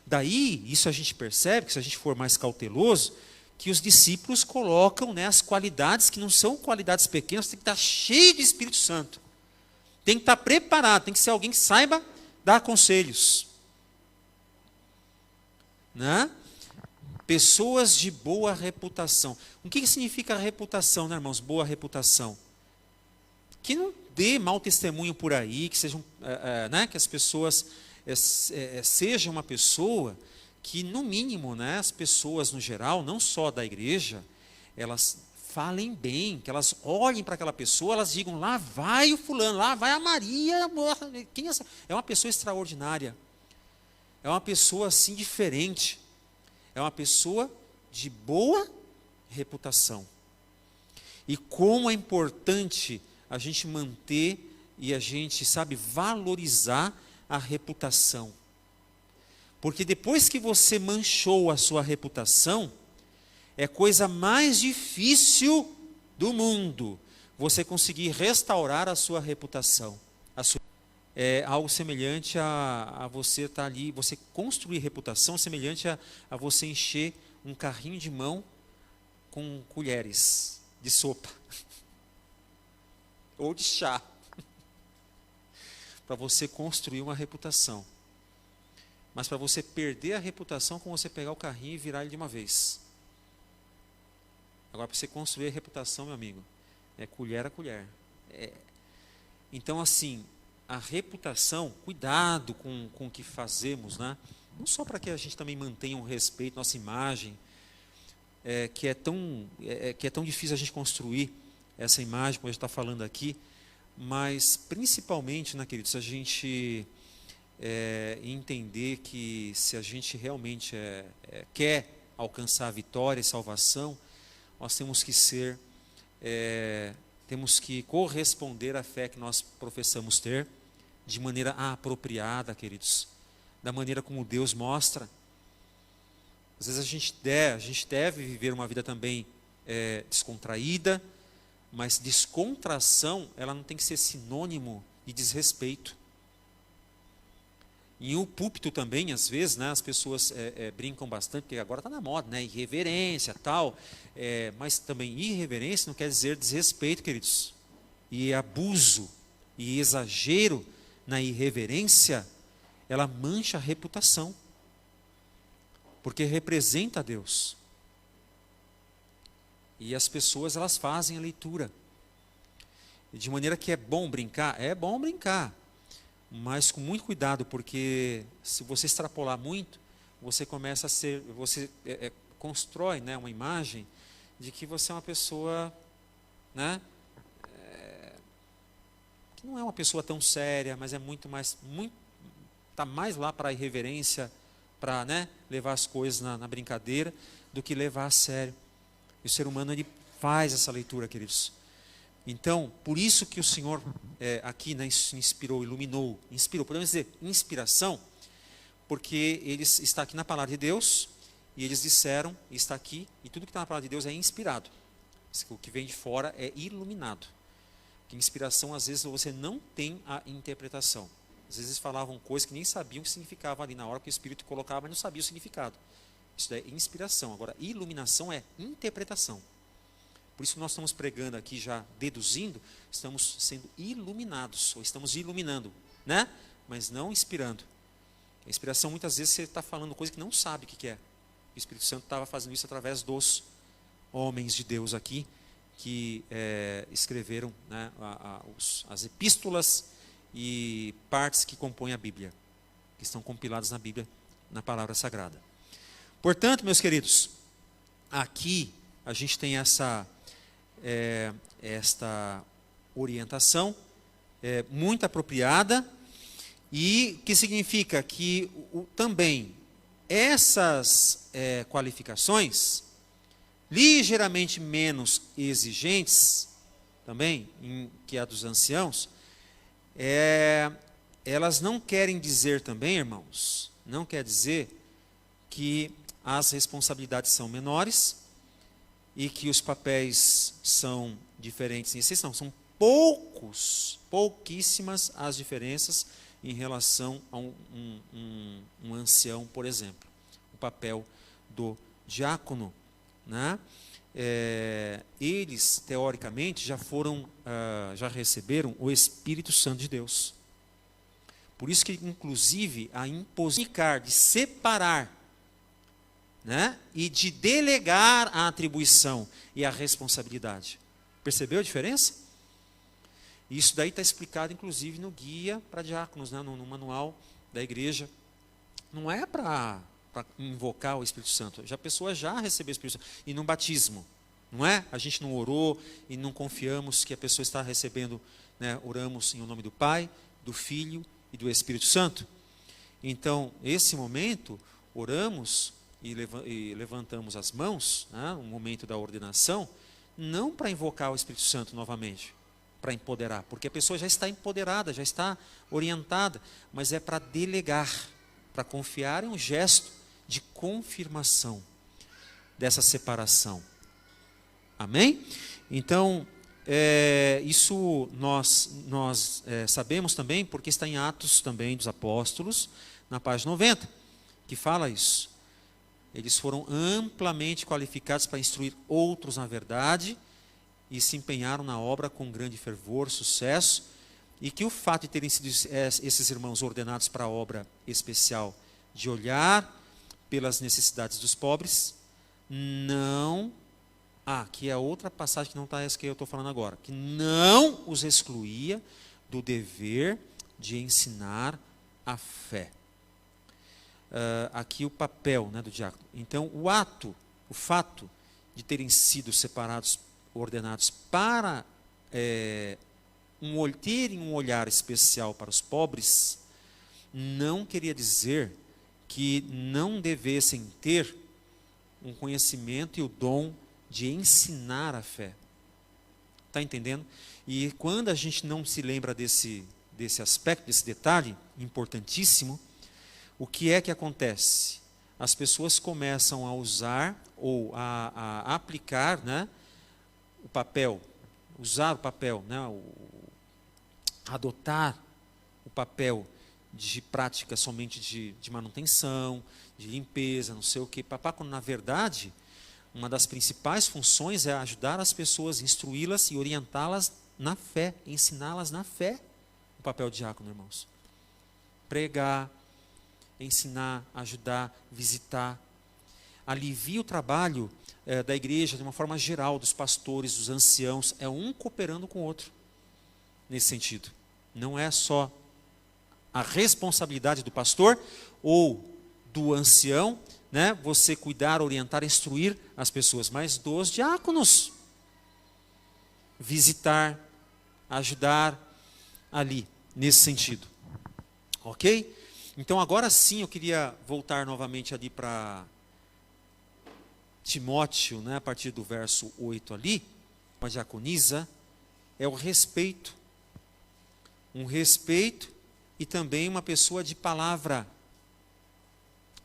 S2: Daí, isso a gente percebe, que se a gente for mais cauteloso, que os discípulos colocam, né, as qualidades, que não são qualidades pequenas, tem que estar cheio de Espírito Santo. Tem que estar preparado, tem que ser alguém que saiba dar conselhos. Né? Pessoas de boa reputação. O que significa reputação, né, irmãos? Boa reputação. Que não dê mau testemunho por aí, que sejam, né, que as pessoas sejam uma pessoa que, no mínimo, né, as pessoas no geral, não só da igreja, elas falem bem, que elas olhem para aquela pessoa, elas digam, lá vai o fulano, lá vai a Maria, quem é essa? É uma pessoa extraordinária, é uma pessoa assim diferente, é uma pessoa de boa reputação. E como é importante a gente manter e a gente, sabe, valorizar a reputação. Porque depois que você manchou a sua reputação, é coisa mais difícil do mundo você conseguir restaurar a sua reputação. É algo semelhante a você estar ali, você construir reputação, semelhante a você encher um carrinho de mão com colheres de sopa ou de chá, para você construir uma reputação. Mas para você perder a reputação, como você pegar o carrinho e virar ele de uma vez. Agora, para você construir a reputação, meu amigo, é colher a colher. Então, assim, a reputação, cuidado com o que fazemos, né? Não só para que a gente também mantenha um respeito, nossa imagem, que é tão difícil a gente construir essa imagem, como a gente está falando aqui, mas principalmente, né, queridos, a gente entender que se a gente realmente quer alcançar a vitória e salvação, nós temos que temos que corresponder à fé que nós professamos ter, de maneira apropriada, queridos, da maneira como Deus mostra. Às vezes a gente deve viver uma vida também descontraída, mas descontração, ela não tem que ser sinônimo de desrespeito. E o púlpito também, às vezes, né, as pessoas brincam bastante, porque agora está na moda, né, irreverência, tal, mas também irreverência não quer dizer desrespeito, queridos. E abuso e exagero na irreverência, ela mancha a reputação, porque representa a Deus. E as pessoas, elas fazem a leitura. De maneira que é bom brincar, mas com muito cuidado, porque se você extrapolar muito, você começa a ser, você constrói, né, uma imagem de que você é uma pessoa, né, que não é uma pessoa tão séria, mas é está mais lá para a irreverência, para, né, levar as coisas na brincadeira, do que levar a sério. E o ser humano, ele faz essa leitura, queridos. Então, por isso que o Senhor aqui, né, inspirou, podemos dizer inspiração, porque está aqui na palavra de Deus, e eles disseram, e está aqui, e tudo que está na palavra de Deus é inspirado. O que vem de fora é iluminado. Porque inspiração, às vezes, você não tem a interpretação. Às vezes falavam coisas que nem sabiam o que significava ali na hora, que o Espírito colocava, mas não sabia o significado. Isso é inspiração. Agora, iluminação é interpretação. Por isso nós estamos pregando aqui, já deduzindo, estamos sendo iluminados, ou estamos iluminando, né? Mas não inspirando. A inspiração, muitas vezes, você está falando coisa que não sabe o que é. O Espírito Santo estava fazendo isso através dos homens de Deus aqui, que escreveram, né, as epístolas e partes que compõem a Bíblia, que estão compiladas na Bíblia, na palavra sagrada. Portanto, meus queridos, aqui a gente tem esta orientação muito apropriada, e que significa que também essas qualificações, ligeiramente menos exigentes, também, que a dos anciãos, elas não querem dizer também, irmãos, não quer dizer que as responsabilidades são menores e que os papéis são diferentes em essência. Não, são pouquíssimas as diferenças em relação a um ancião, por exemplo. O papel do diácono, né? Eles, teoricamente, já receberam o Espírito Santo de Deus. Por isso que, inclusive, a imposição de separar, né, e de delegar a atribuição e a responsabilidade. Percebeu a diferença? Isso daí está explicado, inclusive, no guia para diáconos, né, no manual da igreja. Não é para invocar o Espírito Santo. A pessoa já recebeu o Espírito Santo. E no batismo, não é? A gente não orou e não confiamos que a pessoa está recebendo, né, oramos em nome do Pai, do Filho e do Espírito Santo. Então, esse momento, oramos e levantamos as mãos, né, no momento da ordenação, não para invocar o Espírito Santo novamente, para empoderar, porque a pessoa já está empoderada, já está orientada, mas é para delegar, para confiar em um gesto de confirmação dessa separação. Amém? Então, isso nós sabemos também, porque está em Atos também dos Apóstolos, na página 90, que fala isso. Eles foram amplamente qualificados para instruir outros na verdade e se empenharam na obra com grande fervor, sucesso, e que o fato de terem sido esses irmãos ordenados para a obra especial de olhar pelas necessidades dos pobres, não... que é outra passagem que não está essa que eu estou falando agora, que não os excluía do dever de ensinar a fé. Aqui o papel, né, do diácono. Então, o fato de terem sido separados, ordenados para terem um olhar especial para os pobres, não queria dizer que não devessem ter um conhecimento e o dom de ensinar a fé. Está entendendo? E quando a gente não se lembra desse aspecto, desse detalhe importantíssimo, o que é que acontece? As pessoas começam a usar ou a aplicar, né, o papel, usar o papel, né, adotar o papel de prática somente de manutenção, de limpeza, não sei o que, quando na verdade uma das principais funções é ajudar as pessoas, instruí-las e orientá-las na fé, ensiná-las na fé. O papel de diácono, irmãos. Pregar, ensinar, ajudar, visitar. Alivia o trabalho da igreja de uma forma geral, dos pastores, dos anciãos. É um cooperando com o outro, nesse sentido. Não é só a responsabilidade do pastor ou do ancião, né, você cuidar, orientar, instruir as pessoas, mas dos diáconos. Visitar, ajudar ali, nesse sentido. Ok? Então agora sim eu queria voltar novamente ali para Timóteo, né, a partir do verso 8 ali, a diaconisa é o respeito. Um respeito e também uma pessoa de palavra.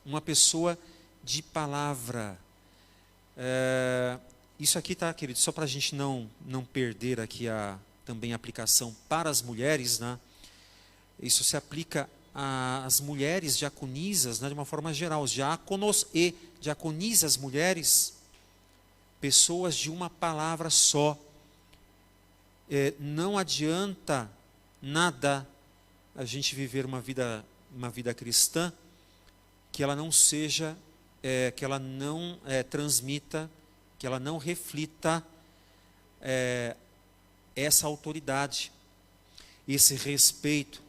S2: Uma pessoa de palavra. Isso aqui, tá, querido, só para a gente não perder aqui também a aplicação para as mulheres, né? Isso se aplica às mulheres diaconisas, né, de uma forma geral, os diáconos e diaconisas mulheres, pessoas de uma palavra só. Não adianta nada a gente viver uma vida cristã que ela não seja, que ela não transmita, que ela não reflita essa autoridade, esse respeito,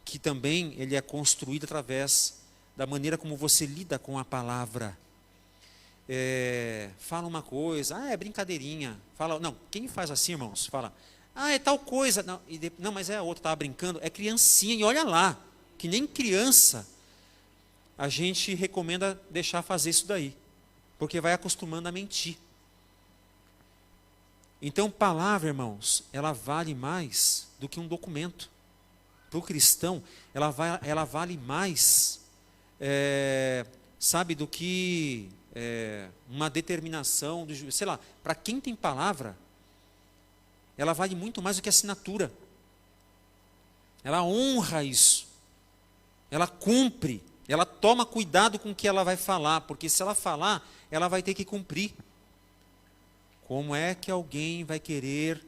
S2: que também ele é construído através da maneira como você lida com a palavra. Fala uma coisa, é brincadeirinha. Fala, não, quem faz assim, irmãos? Fala, é tal coisa. Não, mas é outro, estava brincando. É criancinha, e olha lá, que nem criança, a gente recomenda deixar fazer isso daí, porque vai acostumando a mentir. Então, palavra, irmãos, ela vale mais do que um documento. Para o cristão, ela vale mais sabe, do que uma determinação, sei lá, para quem tem palavra, ela vale muito mais do que assinatura. Ela honra isso, ela cumpre, ela toma cuidado com o que ela vai falar, porque se ela falar, ela vai ter que cumprir. Como é que alguém vai querer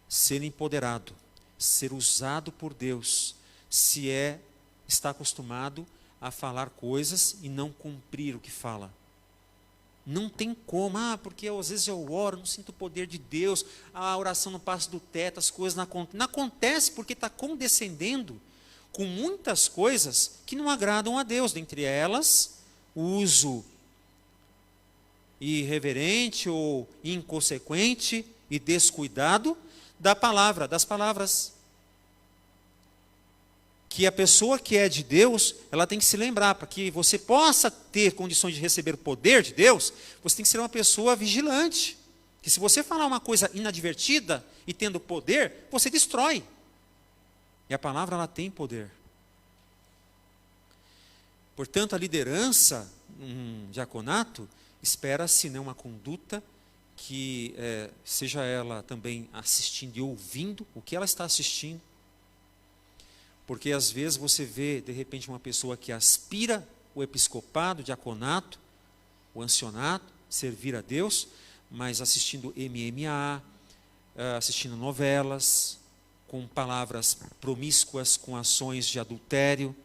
S2: ser empoderado, ser usado por Deus, se está acostumado a falar coisas e não cumprir o que fala? Não tem como, porque às vezes eu oro, não sinto o poder de Deus, a oração não passa do teto, as coisas não acontecem. Não acontece porque está condescendendo com muitas coisas que não agradam a Deus, dentre elas, o uso irreverente ou inconsequente e descuidado das palavras. Que a pessoa que é de Deus, ela tem que se lembrar, para que você possa ter condições de receber o poder de Deus, você tem que ser uma pessoa vigilante. Que se você falar uma coisa inadvertida e tendo poder, você destrói. E a palavra, ela tem poder. Portanto, a liderança, um diaconato, espera-se, né, uma conduta que seja ela também assistindo e ouvindo o que ela está assistindo. Porque às vezes você vê, de repente, uma pessoa que aspira o episcopado, o diaconato, o ancianato, servir a Deus, mas assistindo MMA, assistindo novelas, com palavras promíscuas, com ações de adultério,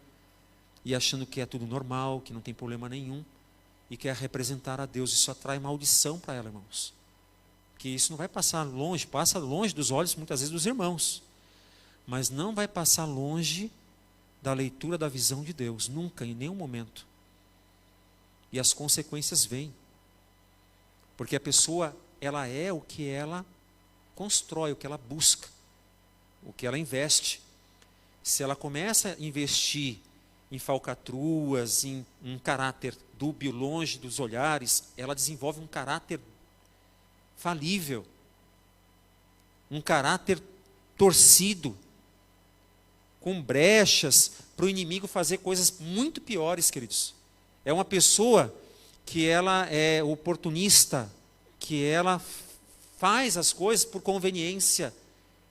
S2: e achando que é tudo normal, que não tem problema nenhum, e quer representar a Deus. Isso atrai maldição para ela, irmãos. Que isso não vai passar longe, passa longe dos olhos, muitas vezes, dos irmãos. Mas não vai passar longe da leitura da visão de Deus, nunca, em nenhum momento. E as consequências vêm. Porque a pessoa, ela é o que ela constrói, o que ela busca, o que ela investe. Se ela começa a investir em falcatruas, em um caráter dúbio, longe dos olhares, ela desenvolve um caráter falível, um caráter torcido, com brechas, para o inimigo fazer coisas muito piores, queridos. É uma pessoa que ela é oportunista, que ela faz as coisas por conveniência.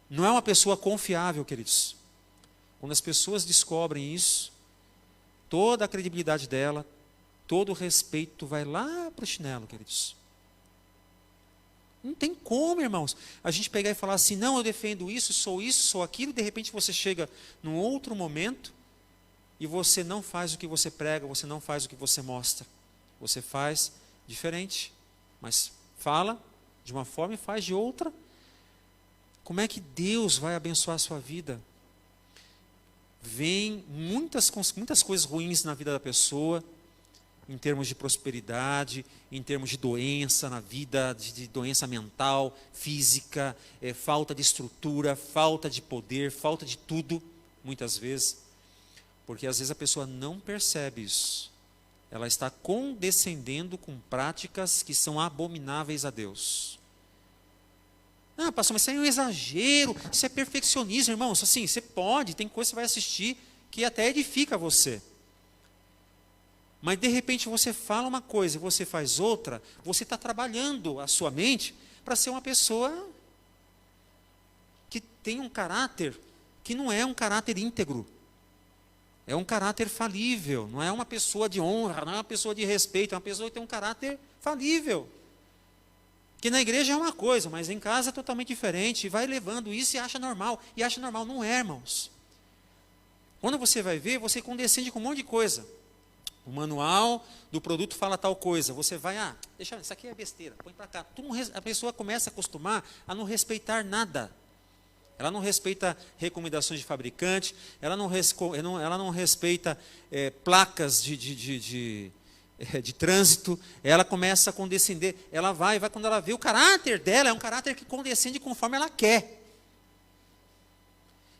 S2: Não é uma pessoa confiável, queridos. Quando as pessoas descobrem isso, toda a credibilidade dela, todo o respeito vai lá para o chinelo, queridos. Não tem como, irmãos, a gente pegar e falar assim, não, eu defendo isso, sou aquilo, e de repente você chega num outro momento e você não faz o que você prega, você não faz o que você mostra. Você faz diferente, mas fala de uma forma e faz de outra. Como é que Deus vai abençoar a sua vida? Vem muitas coisas ruins na vida da pessoa, em termos de prosperidade, em termos de doença na vida, de doença mental, física, falta de estrutura, falta de poder, falta de tudo, muitas vezes. Porque às vezes a pessoa não percebe isso. Ela está condescendendo com práticas que são abomináveis a Deus. Ah, pastor, mas isso aí é um exagero, isso é perfeccionismo, irmãos. Assim, você pode, tem coisa que você vai assistir que até edifica você. Mas de repente você fala uma coisa e você faz outra, você está trabalhando a sua mente para ser uma pessoa que tem um caráter que não é um caráter íntegro. É um caráter falível, não é uma pessoa de honra, não é uma pessoa de respeito, é uma pessoa que tem um caráter falível. Que na igreja é uma coisa, mas em casa é totalmente diferente, e vai levando isso e acha normal. E acha normal, não é, irmãos. Quando você vai ver, você condescende com um monte de coisa. O manual do produto fala tal coisa, você vai, deixa, isso aqui é besteira, põe para cá. A pessoa começa a acostumar a não respeitar nada. Ela não respeita recomendações de fabricante, ela não respeita placas de trânsito, ela começa a condescender, ela vai, quando ela vê o caráter dela, é um caráter que condescende conforme ela quer.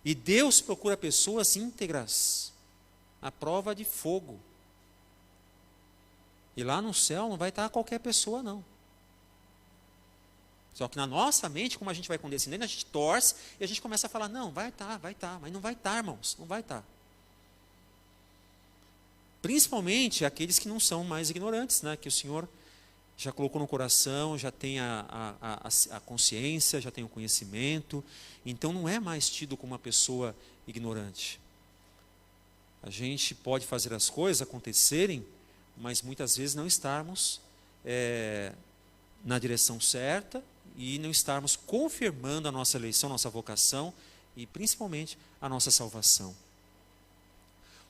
S2: E Deus procura pessoas íntegras, à prova de fogo. E lá no céu não vai estar qualquer pessoa, não. Só que na nossa mente, como a gente vai condescendendo, a gente torce e a gente começa a falar, não, vai estar, mas não vai estar, irmãos, não vai estar. Principalmente aqueles que não são mais ignorantes, né? Que o Senhor já colocou no coração, já tem a consciência, já tem o conhecimento. Então não é mais tido como uma pessoa ignorante. A gente pode fazer as coisas acontecerem, mas muitas vezes não estarmos na direção certa e não estarmos confirmando a nossa eleição, nossa vocação e principalmente a nossa salvação.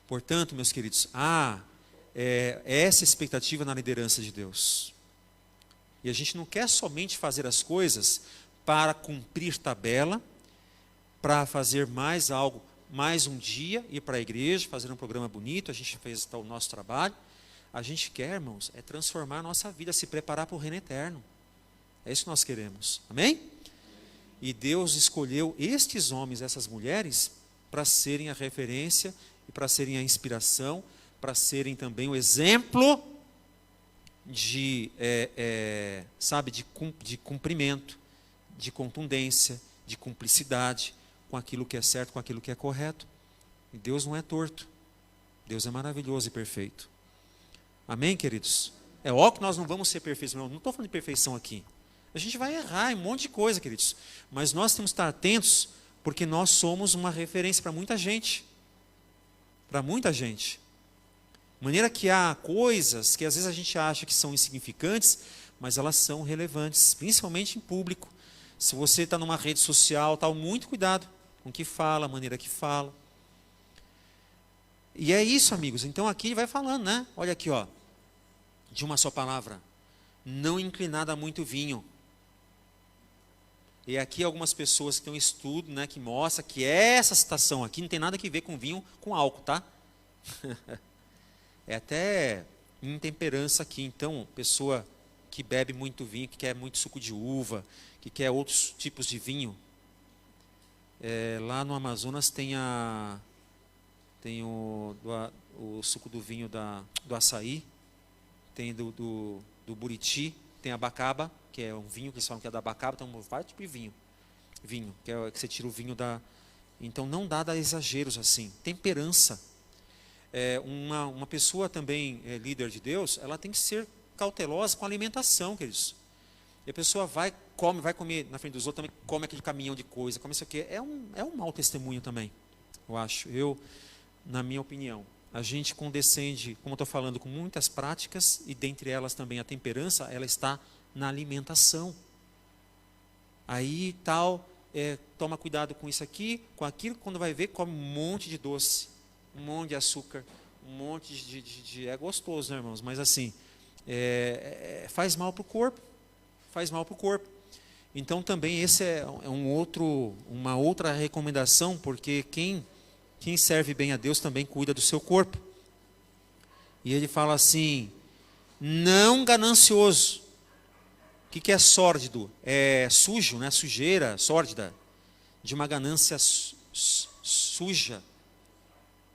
S2: Portanto, meus queridos, há essa expectativa na liderança de Deus. E a gente não quer somente fazer as coisas para cumprir tabela, para fazer mais algo, mais um dia, ir para a igreja, fazer um programa bonito, a gente fez o nosso trabalho. A gente quer, irmãos, é transformar a nossa vida, se preparar para o reino eterno. É isso que nós queremos. Amém? E Deus escolheu estes homens, essas mulheres, para serem a referência e para serem a inspiração, para serem também o exemplo de cumprimento, de contundência, de cumplicidade com aquilo que é certo, com aquilo que é correto. E Deus não é torto. Deus é maravilhoso e perfeito. Amém, queridos? É óbvio que nós não vamos ser perfeitos. Não estou falando de perfeição aqui. A gente vai errar em um monte de coisa, queridos. Mas nós temos que estar atentos, porque nós somos uma referência para muita gente. Para muita gente. De maneira que há coisas que às vezes a gente acha que são insignificantes, mas elas são relevantes, principalmente em público. Se você está numa rede social, tal, muito cuidado com o que fala, a maneira que fala. E é isso, amigos. Então aqui ele vai falando, né? Olha aqui, ó. De uma só palavra. Não inclinada a muito vinho. E aqui algumas pessoas que têm um estudo, né, que mostra que essa citação aqui não tem nada a ver com vinho com álcool, tá? É até intemperança aqui. Então, pessoa que bebe muito vinho, que quer muito suco de uva, que quer outros tipos de vinho. Lá no Amazonas tem o suco do vinho do açaí, tem do buriti, tem a abacaba, que é um vinho que eles falam que é da abacaba, tem vários tipos de vinho, que é que você tira o vinho da... Então não dá exageros assim. Temperança. Uma pessoa também líder de Deus, ela tem que ser cautelosa com a alimentação, queridos. E a pessoa vai comer na frente dos outros, também come aquele caminhão de coisa, come isso aqui. É um mau testemunho também, eu acho. Na minha opinião, a gente condescende, como eu estou falando, com muitas práticas, e dentre elas também a temperança, ela está na alimentação. Aí toma cuidado com isso aqui, com aquilo, quando vai ver, come um monte de doce, um monte de açúcar, um monte de é gostoso, né, irmãos? Mas assim, faz mal para o corpo, faz mal para o corpo. Então também esse é uma outra recomendação, porque quem serve bem a Deus também cuida do seu corpo. E ele fala assim, não ganancioso. O que é sórdido? É sujo, né? Sujeira, sórdida. De uma ganância suja,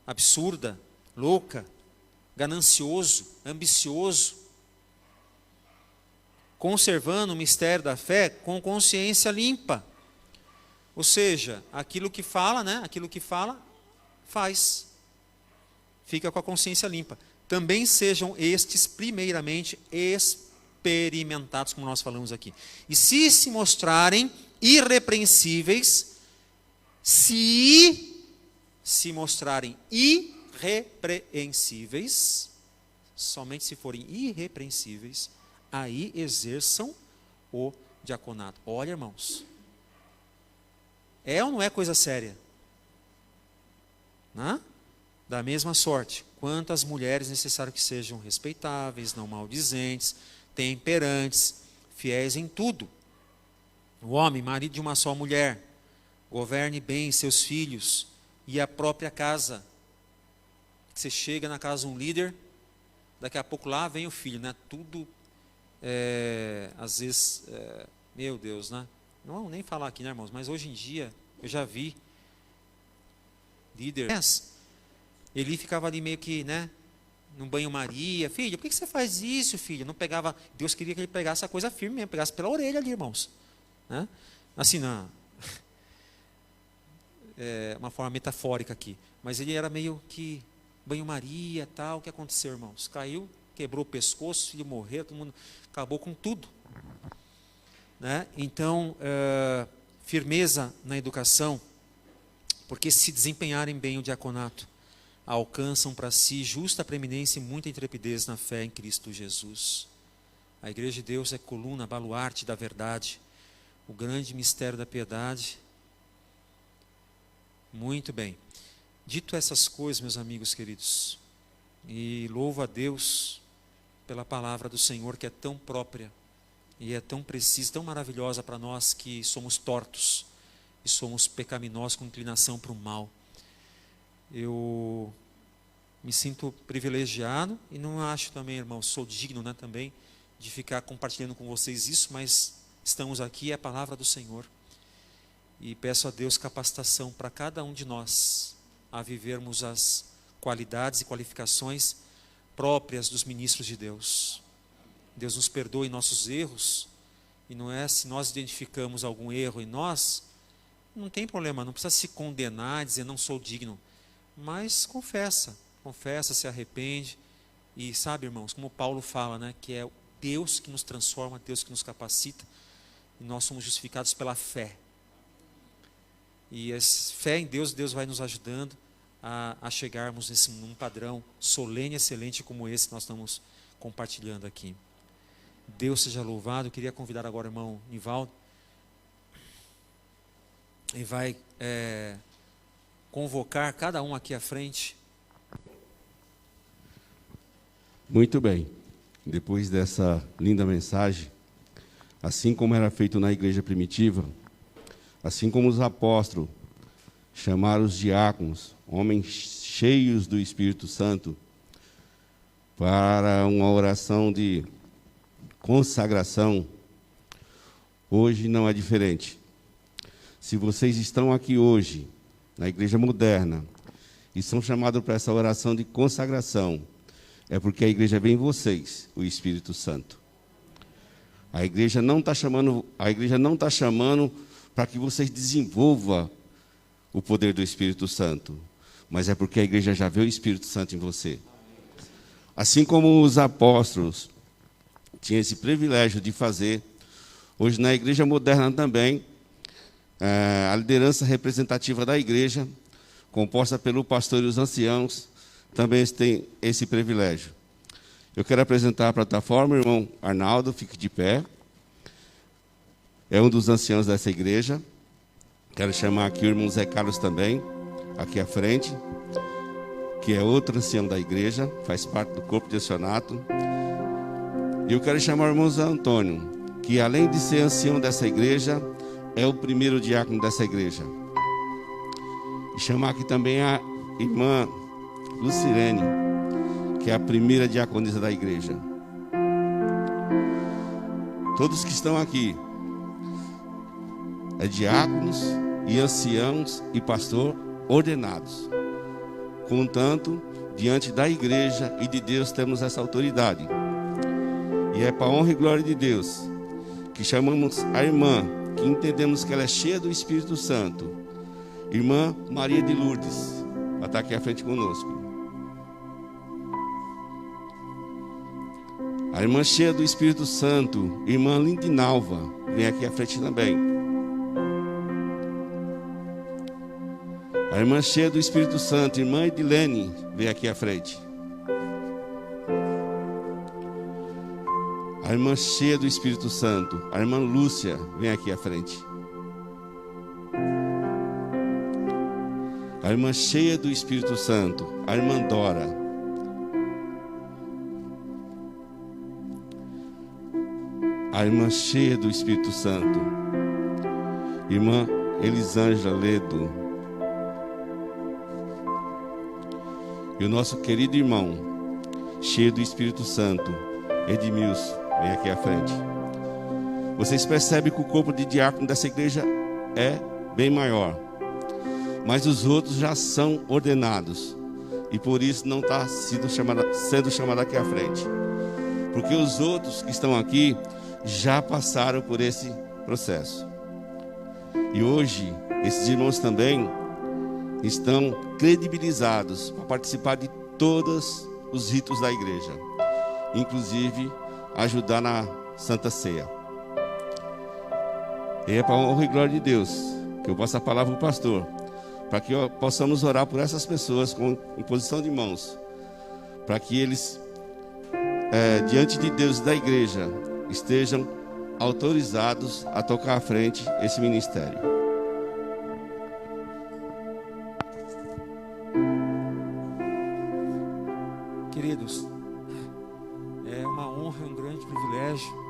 S2: absurda, louca, ganancioso, ambicioso. Conservando o mistério da fé com consciência limpa. Ou seja, aquilo que fala, né? Aquilo que fala, faz. Fica com a consciência limpa. Também sejam estes primeiramente experimentados, como nós falamos aqui. E se mostrarem irrepreensíveis, se mostrarem irrepreensíveis, somente se forem irrepreensíveis, aí exerçam o diaconato. Olha, irmãos, é ou não é coisa séria? Né? Da mesma sorte, quantas mulheres necessário que sejam respeitáveis, não maldizentes, temperantes, fiéis em tudo. O homem, marido de uma só mulher, governe bem seus filhos e a própria casa. Você chega na casa de um líder, daqui a pouco lá vem o filho, né? Tudo, às vezes, meu Deus, né? Não vamos nem falar aqui, né, irmãos? Mas hoje em dia, eu já vi líder, ele ficava ali meio que, né, no banho-maria. Filho, por que você faz isso, filho? Não pegava, Deus queria que ele pegasse a coisa firme mesmo, pegasse pela orelha ali, irmãos. Né? Assim, uma forma metafórica aqui. Mas ele era meio que banho-maria, tal. O que aconteceu, irmãos? Caiu, quebrou o pescoço, filho morreu, todo mundo acabou com tudo, né? Então, firmeza na educação, porque se desempenharem bem o diaconato, alcançam para si justa preeminência e muita intrepidez na fé em Cristo Jesus. A Igreja de Deus é coluna, baluarte da verdade, o grande mistério da piedade. Muito bem. Dito essas coisas, meus amigos queridos, e louvo a Deus pela palavra do Senhor, que é tão própria e é tão precisa, tão maravilhosa para nós que somos tortos e somos pecaminosos com inclinação para o mal. Eu me sinto privilegiado e não acho também, irmão, sou digno, né, também de ficar compartilhando com vocês isso, mas estamos aqui, é a palavra do Senhor. E peço a Deus capacitação para cada um de nós a vivermos as qualidades e qualificações próprias dos ministros de Deus. Deus nos perdoe nossos erros, e não é se nós identificamos algum erro em nós, não tem problema, não precisa se condenar, dizer não sou digno, mas confessa, se arrepende, e sabe, irmãos, como Paulo fala, né, que é Deus que nos transforma, Deus que nos capacita, e nós somos justificados pela fé. E a fé em Deus, Deus vai nos ajudando a chegarmos num padrão solene e excelente como esse que nós estamos compartilhando aqui. Deus seja louvado. Eu queria convidar agora o irmão Nivaldo, e vai convocar cada um aqui à frente.
S7: Muito bem. Depois dessa linda mensagem, assim como era feito na igreja primitiva, assim como os apóstolos chamaram os diáconos, homens cheios do Espírito Santo, para uma oração de consagração, hoje não é diferente. Se vocês estão aqui hoje, na igreja moderna, e são chamados para essa oração de consagração, é porque a igreja vem em vocês, o Espírito Santo. A igreja não está chamando para que vocês desenvolvam o poder do Espírito Santo, mas é porque a igreja já vê o Espírito Santo em você. Assim como os apóstolos tinham esse privilégio de fazer, hoje na igreja moderna também, a liderança representativa da igreja, composta pelo pastor e os anciãos, também tem esse privilégio. Eu quero apresentar a plataforma, o irmão Arnaldo, fique de pé. É um dos anciãos dessa igreja. Quero chamar aqui o irmão Zé Carlos também, aqui à frente, que é outro ancião da igreja, faz parte do corpo de acionato. E eu quero chamar o irmão Zé Antônio, que além de ser ancião dessa igreja, é o primeiro diácono dessa igreja. E chamar aqui também a irmã Lucirene, que é a primeira diaconisa da igreja. Todos que estão aqui é diáconos e anciãos e pastor ordenados. Contanto, diante da igreja e de Deus temos essa autoridade. E é para a honra e glória de Deus que chamamos a irmã, que entendemos que ela é cheia do Espírito Santo, irmã Maria de Lourdes, ela está aqui à frente conosco. A irmã cheia do Espírito Santo, irmã Lindinalva, vem aqui à frente também. A irmã cheia do Espírito Santo, irmã Edilene, vem aqui à frente. A irmã cheia do Espírito Santo, a irmã Lúcia, vem aqui à frente. A irmã cheia do Espírito Santo, a irmã Dora. A irmã cheia do Espírito Santo, irmã Elisângela Ledo. E o nosso querido irmão, cheio do Espírito Santo, Edmilson, vem aqui à frente. Vocês percebem que o corpo de diácono dessa igreja é bem maior, mas os outros já são ordenados, e por isso não está sendo chamado aqui à frente, porque os outros que estão aqui já passaram por esse processo. E hoje, esses irmãos também estão credibilizados para participar de todos os ritos da igreja, inclusive ajudar na Santa Ceia. E é para a honra e glória de Deus que eu passo a palavra para o pastor, para que possamos orar por essas pessoas com imposição de mãos, para que eles, diante de Deus e da igreja, estejam autorizados a tocar à frente esse ministério.
S2: Queridos, é uma honra e um grande privilégio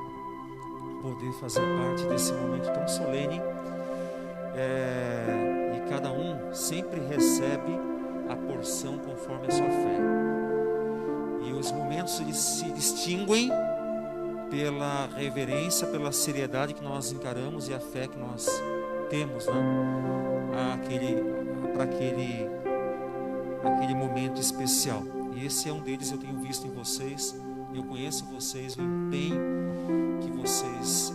S2: poder fazer parte desse momento tão solene, e cada um sempre recebe a porção conforme a sua fé, e os momentos eles se distinguem pela reverência, pela seriedade que nós encaramos e a fé que nós temos, né? Para aquele momento especial. E esse é um deles. Eu tenho visto em vocês, eu conheço vocês, o empenho que vocês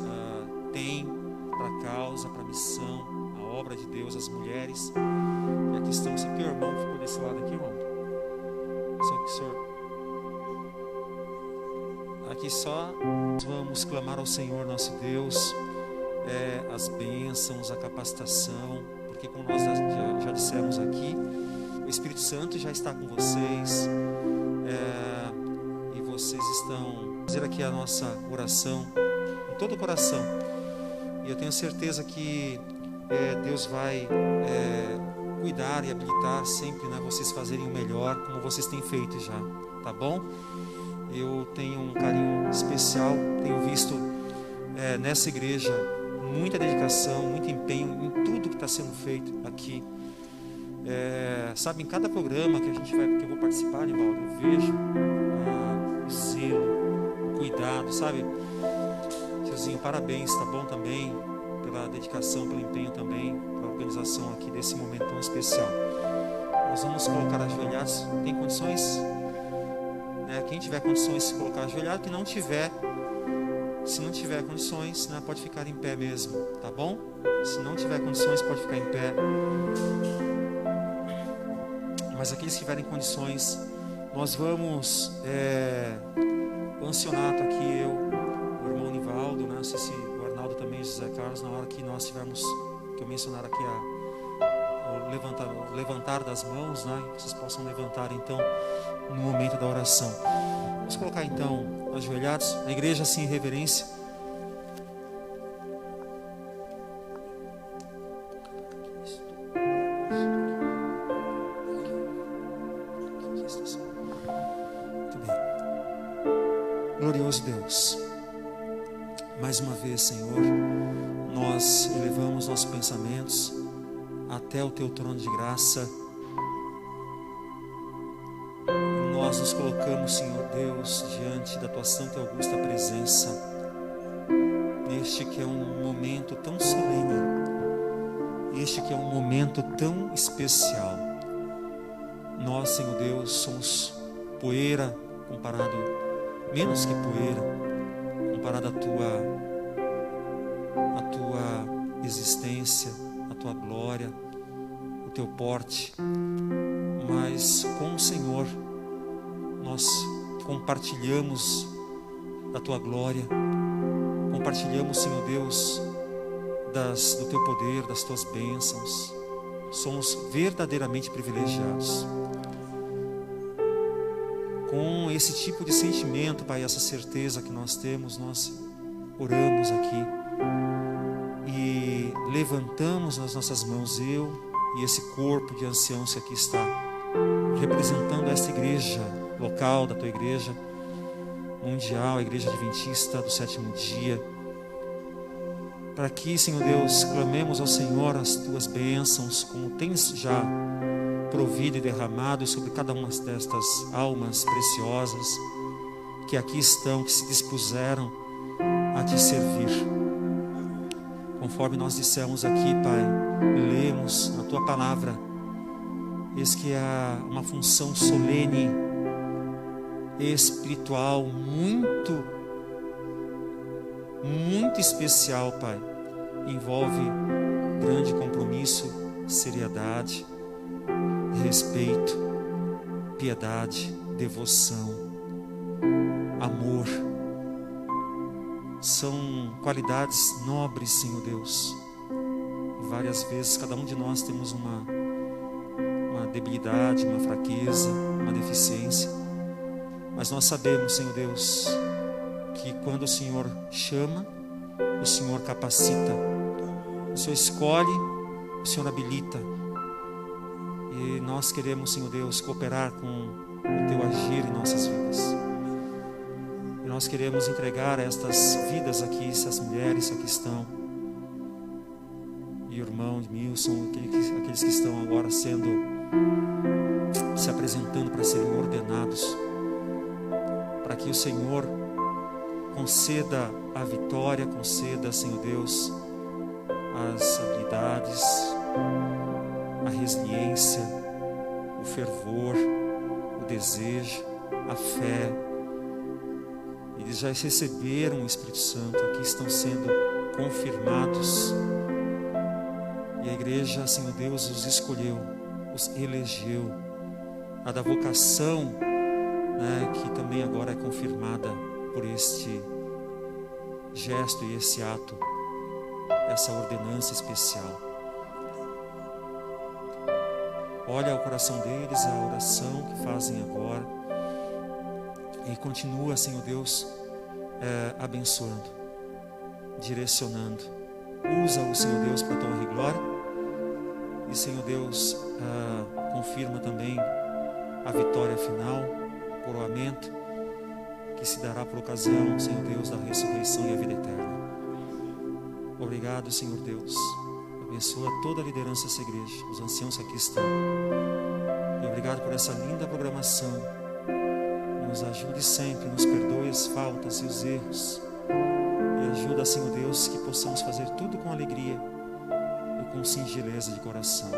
S2: têm para a causa, para a missão, a obra de Deus, as mulheres. E aqui estão, você que o irmão ficou desse lado aqui, irmão? Aqui só vamos clamar ao Senhor nosso Deus, as bênçãos, a capacitação, porque como nós já dissemos aqui, o Espírito Santo já está com vocês, e vocês estão fazer aqui a nossa oração em todo o coração, e eu tenho certeza que Deus vai cuidar e habilitar sempre, né, vocês fazerem o melhor como vocês têm feito já, tá bom? Eu tenho um carinho especial, tenho visto nessa igreja muita dedicação, muito empenho em tudo que está sendo feito aqui. Sabe, em cada programa que eu vou participar, Nivaldo, eu vejo o zelo, o cuidado, sabe? Tiozinho, parabéns, tá bom também, pela dedicação, pelo empenho também, pela organização aqui desse momento tão especial. Nós vamos colocar ajoelhados, tem condições? Quem tiver condições de se colocar ajoelhado, que não tiver, se não tiver condições, né, pode ficar em pé mesmo, tá bom? Se não tiver condições, pode ficar em pé. Mas aqueles que tiverem condições, nós vamos, o Ancionato aqui, o irmão Nivaldo, né, não sei se o Arnaldo também, José Carlos, na hora que nós tivermos, que eu mencionar aqui o levantar das mãos, né, que vocês possam levantar então no momento da oração. Vamos colocar então ajoelhados, a igreja assim em reverência. Muito bem. Glorioso Deus, mais uma vez, Senhor, nós elevamos nossos pensamentos até o Teu trono de graça. Nós nos colocamos, Senhor Deus, diante da Tua santa e augusta presença, neste que é um momento tão solene, este que é um momento tão especial. Nós, Senhor Deus, somos poeira comparado, menos que poeira, comparado à Tua existência, à Tua glória, o Teu porte, mas com o Senhor nós compartilhamos da Tua glória, compartilhamos, Senhor Deus, do Teu poder, das Tuas bênçãos. Somos verdadeiramente privilegiados. Com esse tipo de sentimento, Pai, essa certeza que nós temos, nós oramos aqui e levantamos nas nossas mãos, eu e esse corpo de anciãos que aqui está, representando esta igreja local da Tua igreja mundial, a igreja adventista do sétimo dia, para que, Senhor Deus, clamemos ao Senhor as Tuas bênçãos, como tens já provido e derramado sobre cada uma destas almas preciosas que aqui estão, que se dispuseram a Te servir. Conforme nós dissemos aqui, Pai, lemos na Tua palavra, eis que há uma função solene, espiritual, muito especial, Pai. Envolve grande compromisso, seriedade, respeito, piedade, devoção, amor. São qualidades nobres, Senhor Deus. E várias vezes cada um de nós temos uma debilidade, uma fraqueza, uma deficiência. Mas nós sabemos, Senhor Deus, que quando o Senhor chama, o Senhor capacita, o Senhor escolhe, o Senhor habilita. E nós queremos, Senhor Deus, cooperar com o Teu agir em nossas vidas. E nós queremos entregar estas vidas aqui, essas mulheres que aqui estão, e o irmão Milson, aqueles que estão agora se apresentando para serem ordenados, para que o Senhor conceda a vitória, conceda, Senhor Deus, as habilidades, a resiliência, o fervor, o desejo, a fé. Eles já receberam o Espírito Santo, aqui estão sendo confirmados. E a igreja, Senhor Deus, os escolheu, os elegeu. A da vocação, né, que também agora é confirmada por este gesto e esse ato, essa ordenança especial. Olha o coração deles, a oração que fazem agora, e continua, Senhor Deus, abençoando, direcionando. Usa-o, Senhor Deus, para a tua honra e glória. E, Senhor Deus, confirma também a vitória final, o coroamento que se dará por ocasião, Senhor Deus, da ressurreição e a vida eterna. Obrigado, Senhor Deus. Abençoa toda a liderança dessa igreja, os anciãos que aqui estão. E obrigado por essa linda programação. Nos ajude sempre, nos perdoe as faltas e os erros. E ajuda, Senhor Deus, que possamos fazer tudo com alegria e com singeleza de coração.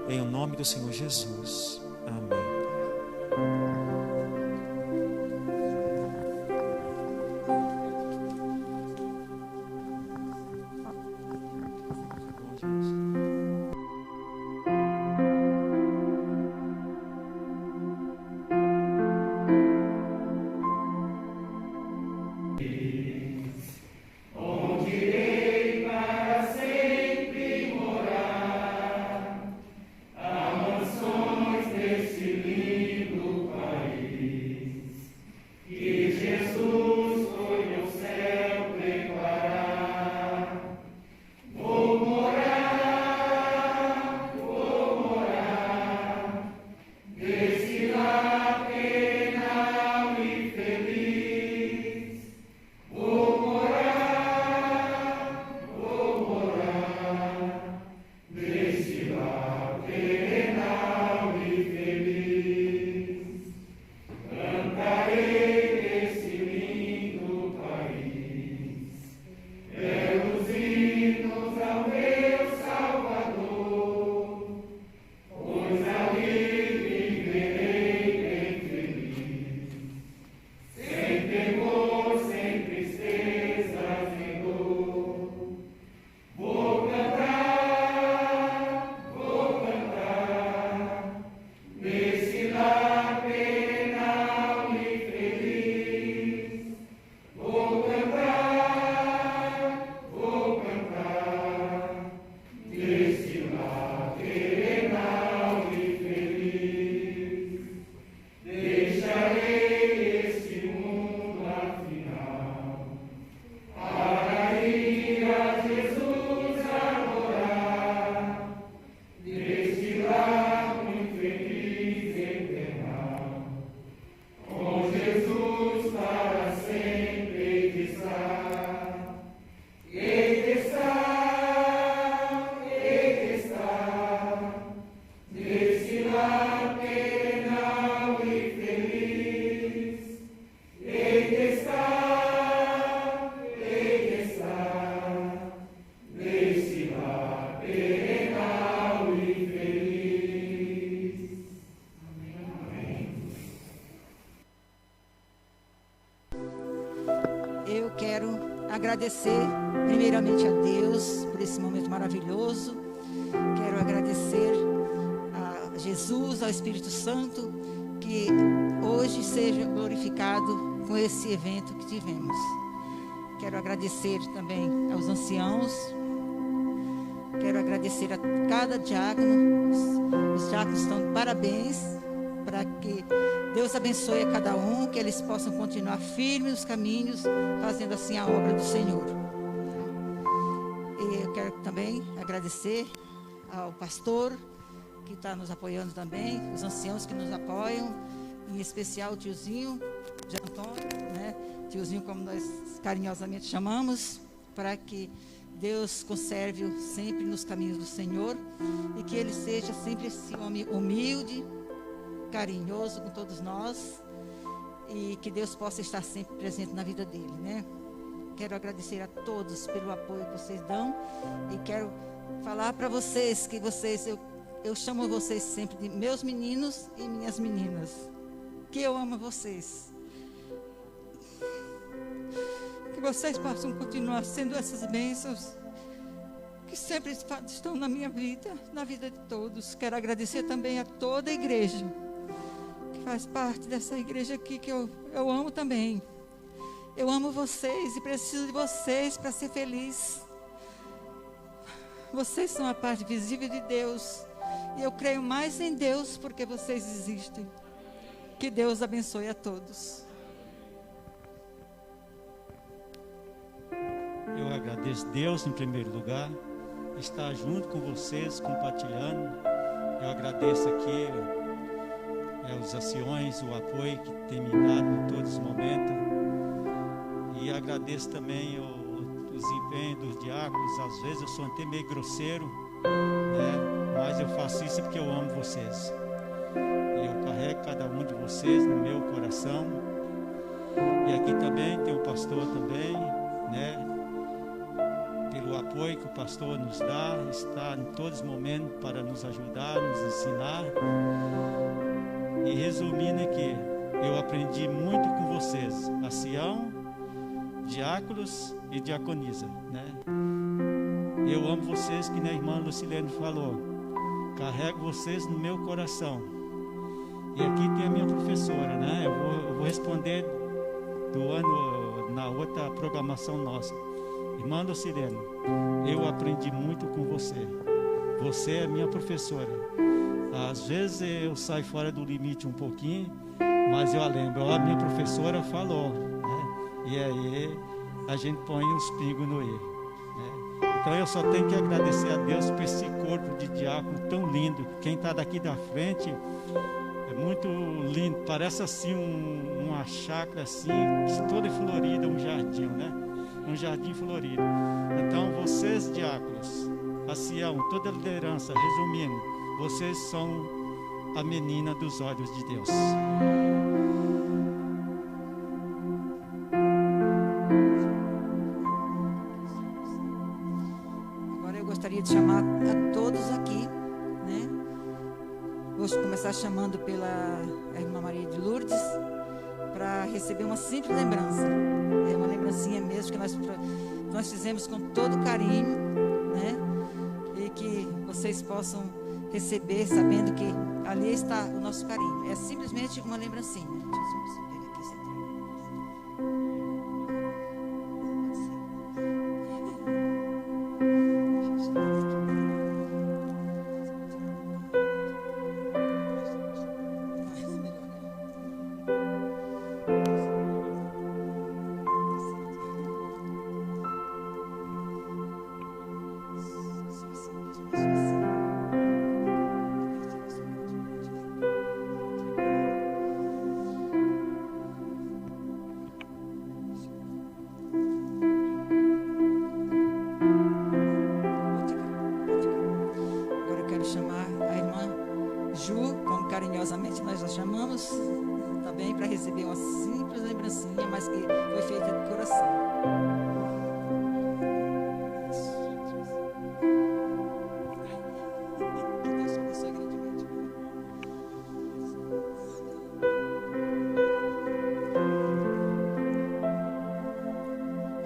S2: Em o nome do Senhor Jesus. Amém.
S8: Agradecer primeiramente a Deus por esse momento maravilhoso. Quero agradecer a Jesus, ao Espírito Santo, que que hoje seja glorificado com esse evento que tivemos. Quero agradecer também aos anciãos, quero agradecer a cada diácono. Os diáconos estão de parabéns, para que Deus abençoe a cada um, que eles possam continuar firmes nos caminhos, fazendo assim a obra do Senhor. E eu quero também agradecer ao pastor, que está nos apoiando também, os anciãos que nos apoiam, em especial o tiozinho de Antônio, né? Tiozinho, como nós carinhosamente chamamos, para que Deus conserve-o sempre nos caminhos do Senhor e que ele seja sempre esse homem humilde, carinhoso com todos nós, e que Deus possa estar sempre presente na vida dele, né? Quero agradecer a todos pelo apoio que vocês dão e quero falar para vocês que eu chamo vocês sempre de meus meninos e minhas meninas, que eu amo vocês. Que vocês possam continuar sendo essas bênçãos que sempre estão na minha vida, na vida de todos. Quero agradecer também a toda a igreja, que faz parte dessa igreja aqui, que eu amo também. Eu amo vocês e preciso de vocês para ser feliz. Vocês são a parte visível de Deus. E eu creio mais em Deus porque vocês existem. Que Deus abençoe a todos.
S9: Eu agradeço Deus em primeiro lugar, estar junto com vocês, compartilhando. Eu agradeço aqui os anciões, o apoio que tem me dado em todos os momentos. E agradeço também os empenhos dos diáconos. Às vezes eu sou até meio grosseiro, né? Mas eu faço isso porque eu amo vocês. E eu carrego cada um de vocês no meu coração. E aqui também tem o pastor também, né? Pelo apoio que o pastor nos dá, está em todos os momentos para nos ajudar, nos ensinar. E resumindo aqui, eu aprendi muito com vocês, ancião, diáconos e diaconisa, né? Eu amo vocês, que nem a irmã Lucilene falou, carrego vocês no meu coração. E aqui tem a minha professora, né? Eu vou responder do ano, na outra programação nossa. Irmã Lucilene, eu aprendi muito com você. Você é minha professora. Às vezes eu saio fora do limite um pouquinho, mas eu a lembro, a minha professora falou, né? E aí a gente põe os pingos no i, né? Então eu só tenho que agradecer a Deus por esse corpo de diácono tão lindo. Quem está daqui da frente é muito lindo, parece assim uma chácara assim, toda florida, um jardim, né? Um jardim florido. Então vocês diáconos, ancião, toda a liderança, resumindo, vocês são a menina dos olhos de Deus.
S8: Agora eu gostaria de chamar a todos aqui, né? Vou começar chamando pela irmã Maria de Lourdes, para receber uma simples lembrança. É uma lembrancinha mesmo que nós fizemos com todo carinho, né? E que vocês possam receber sabendo que ali está o nosso carinho. É simplesmente uma lembrancinha. Carinhosamente nós a chamamos também para receber uma simples lembrancinha, mas que foi feita de coração. Deus abençoe grandemente.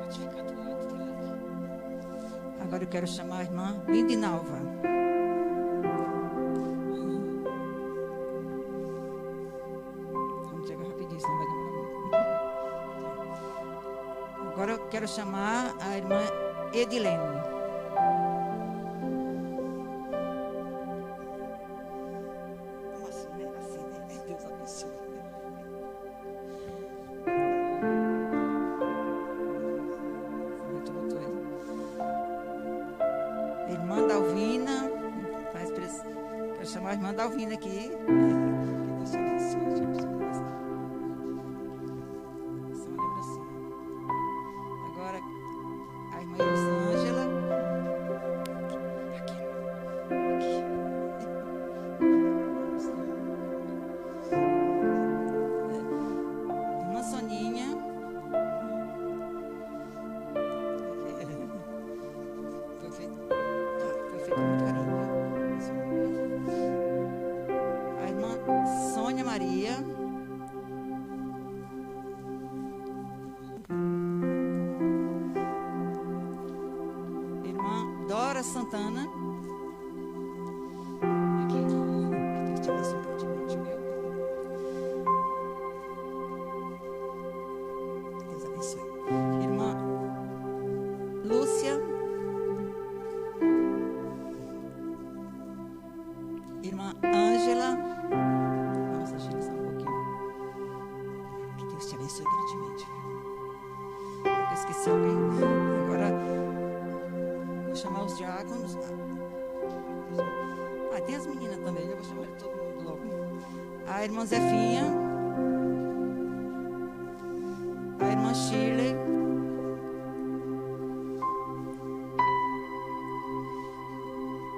S8: Pode ficar do lado dela. Agora eu quero chamar a irmã Lindinalva. Agora eu quero chamar a irmã Edilene. Deus abençoe. Irmã Dalvina, quero chamar a irmã Dalvina aqui. Que Deus te abençoe, gente. Só uma lembrancinha. Agora, a irmã Elisângela. Aqui. Irmã Soninha. Foi feito com muito carinho. A irmã Sônia Maria. Irmã Dora Santana. Aqui. Deus te abençoe grandemente, viu? Deus abençoe. Irmã Lúcia. Irmã Ângela. Vamos agilizar um pouquinho. Que Deus te abençoe grandemente, viu? Eu esqueci alguém. Agora vou chamar os diáconos. Tem as meninas também. Eu vou chamar todo mundo logo. A irmã Zefinha. A irmã Shirley.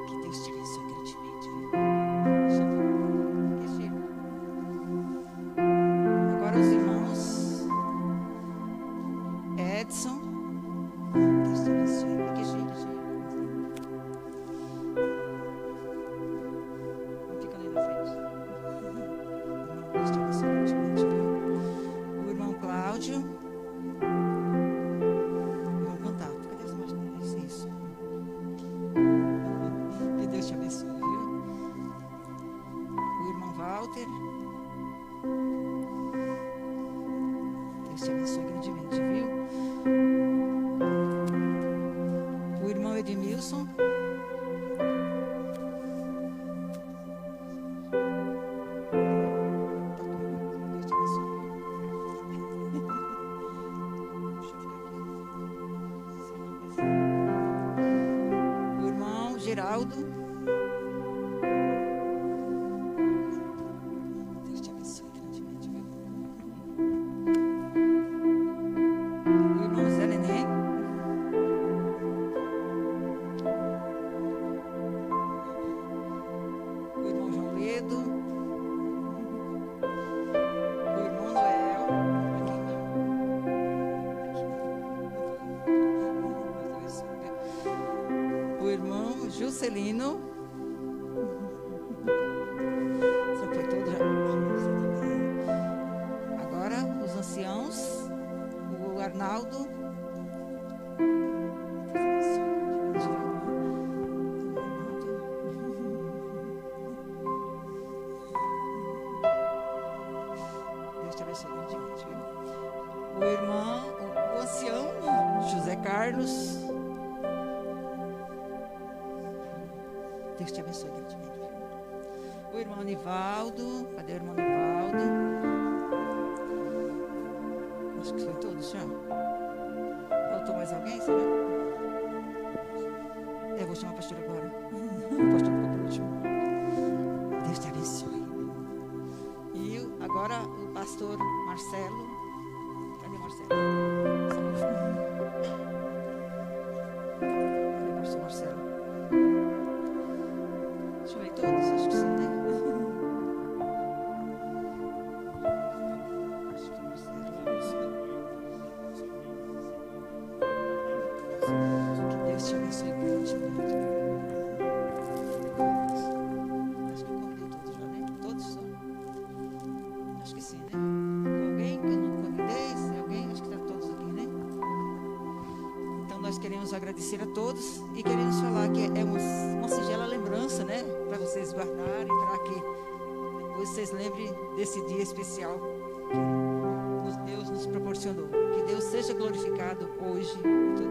S8: Que Deus te abençoe grandemente, viu? Que Shirley. Agora os irmãos Edson. Deus te abençoe. Que Shirley. Fica ali na frente. Deus te abençoe grandemente, viu? O irmão Cláudio. Vamos cantar. Cadê os irmãos? Isso. Que Deus te abençoe, viu? O irmão Walter. Deus te abençoe grandemente, viu? O irmão Edmilson. Deus te abençoe. O irmão Geraldo. Deus te abençoe grandemente, viu? O irmão Zé Neném. O irmão João Ledo. O irmão Noel. O irmão Juscelino. Você foi todo já. Agora os anciãos. O Arnaldo. Deus te abençoe grandemente, viu? O irmão, o ancião José Carlos. Deus te abençoe grandemente, viu? O irmão Nivaldo. Cadê o irmão Nivaldo? Acho que foi todos já. Faltou mais alguém, será? Eu vou chamar a pastora agora. O pastor ficou por último. Deus te abençoe. E agora o pastor Marcelo. Cadê o Marcelo? Cadê o pastor Marcelo? Chamei todos? Acho que sim, né? Acho que o Marcelo. Que Deus te abençoe grandemente. Acho que eu convidei todos já, né? Todos só? Acho que sim, né? Alguém que eu não convidei? Se alguém, acho que está todos aqui, né? Então nós queremos agradecer a todos e queremos falar que é uma singela lembrança, né? Para vocês guardarem, para que depois vocês lembrem desse dia especial que Deus nos proporcionou. Que Deus seja glorificado hoje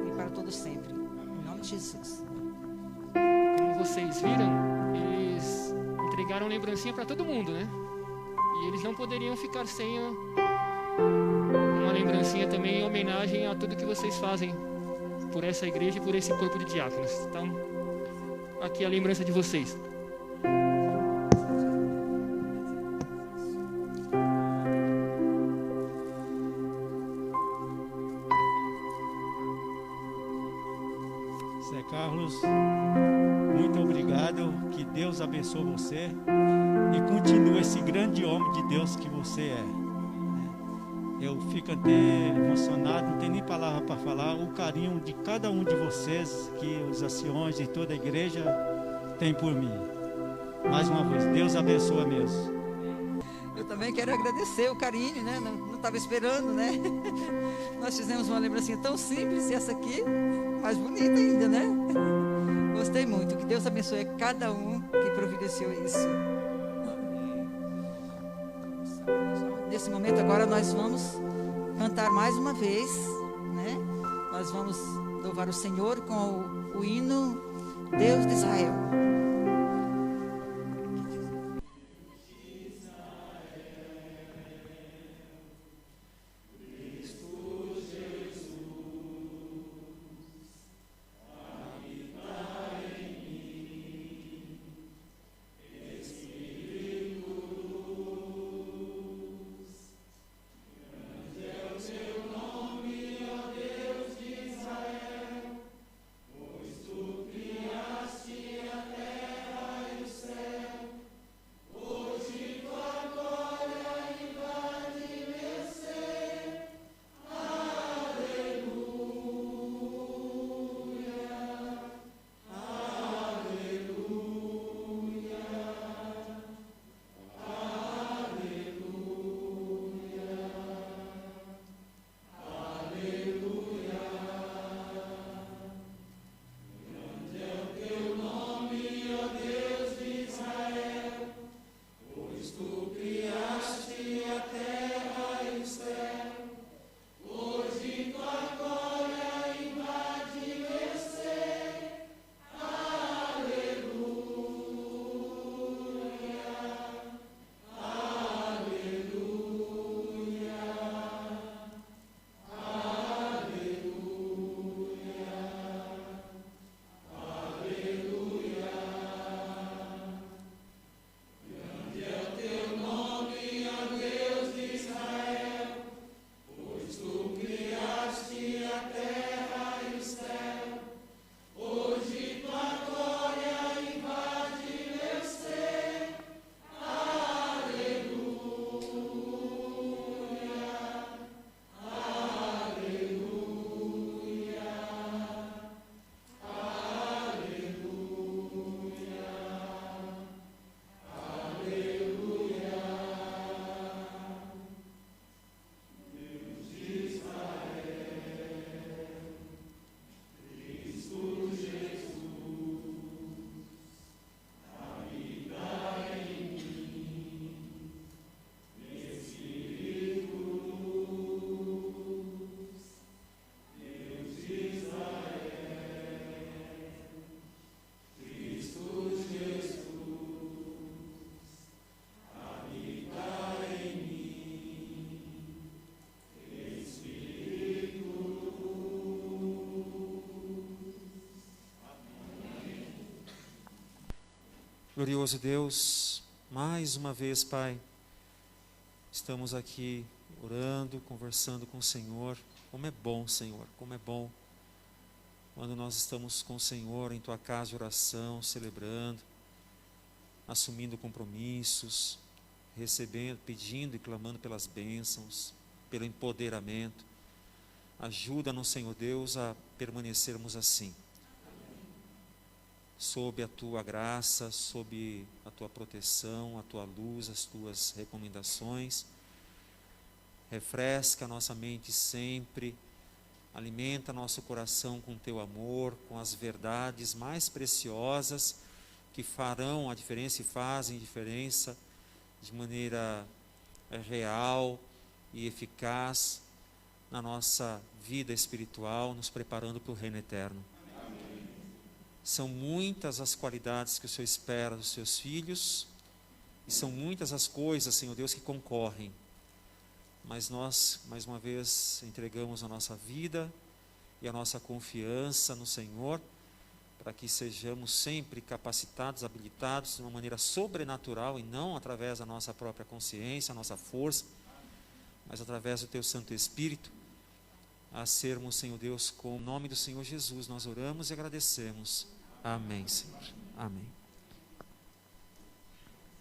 S8: e para todos sempre. Em nome de Jesus.
S6: Como vocês viram, eles entregaram lembrancinha para todo mundo, né? E eles não poderiam ficar sem uma lembrancinha também em homenagem a tudo que vocês fazem por essa igreja e por esse corpo de diáconos. Então, aqui a lembrança de vocês.
S9: Zé Carlos, muito obrigado, que Deus abençoe você e continue esse grande homem de Deus que você é. Eu fico até emocionado, não tem nem palavra para falar, o carinho de cada um de vocês, que os anciões e toda a igreja tem por mim. Mais uma vez, Deus abençoe mesmo.
S8: Eu também quero agradecer o carinho, né? Não estava esperando, né? Nós fizemos uma lembrancinha tão simples e essa aqui mais bonita ainda, né? Gostei muito. Que Deus abençoe cada um que providenciou isso. Nesse momento agora nós vamos cantar mais uma vez, né? Nós vamos louvar o Senhor com o hino Deus de Israel.
S2: Glorioso Deus, mais uma vez, Pai, estamos aqui orando, conversando com o Senhor. Como é bom, Senhor, como é bom quando nós estamos com o Senhor em Tua casa de oração, celebrando, assumindo compromissos, recebendo, pedindo e clamando pelas bênçãos, pelo empoderamento. Ajuda-nos, Senhor Deus, a permanecermos assim, sob a Tua graça, sob a Tua proteção, a Tua luz, as Tuas recomendações. Refresca a nossa mente sempre, alimenta nosso coração com Teu amor, com as verdades mais preciosas que farão a diferença e fazem diferença de maneira real, e eficaz na nossa vida espiritual, nos preparando para o reino eterno. São muitas as qualidades que o Senhor espera dos seus filhos, e são muitas as coisas, Senhor Deus, que concorrem. Mas nós, mais uma vez, entregamos a nossa vida e a nossa confiança no Senhor, para que sejamos sempre capacitados, habilitados de uma maneira sobrenatural, e não através da nossa própria consciência, a nossa força, mas através do Teu Santo Espírito, a sermos, Senhor Deus, com o nome do Senhor Jesus, nós oramos e agradecemos. Amém, Senhor. Amém.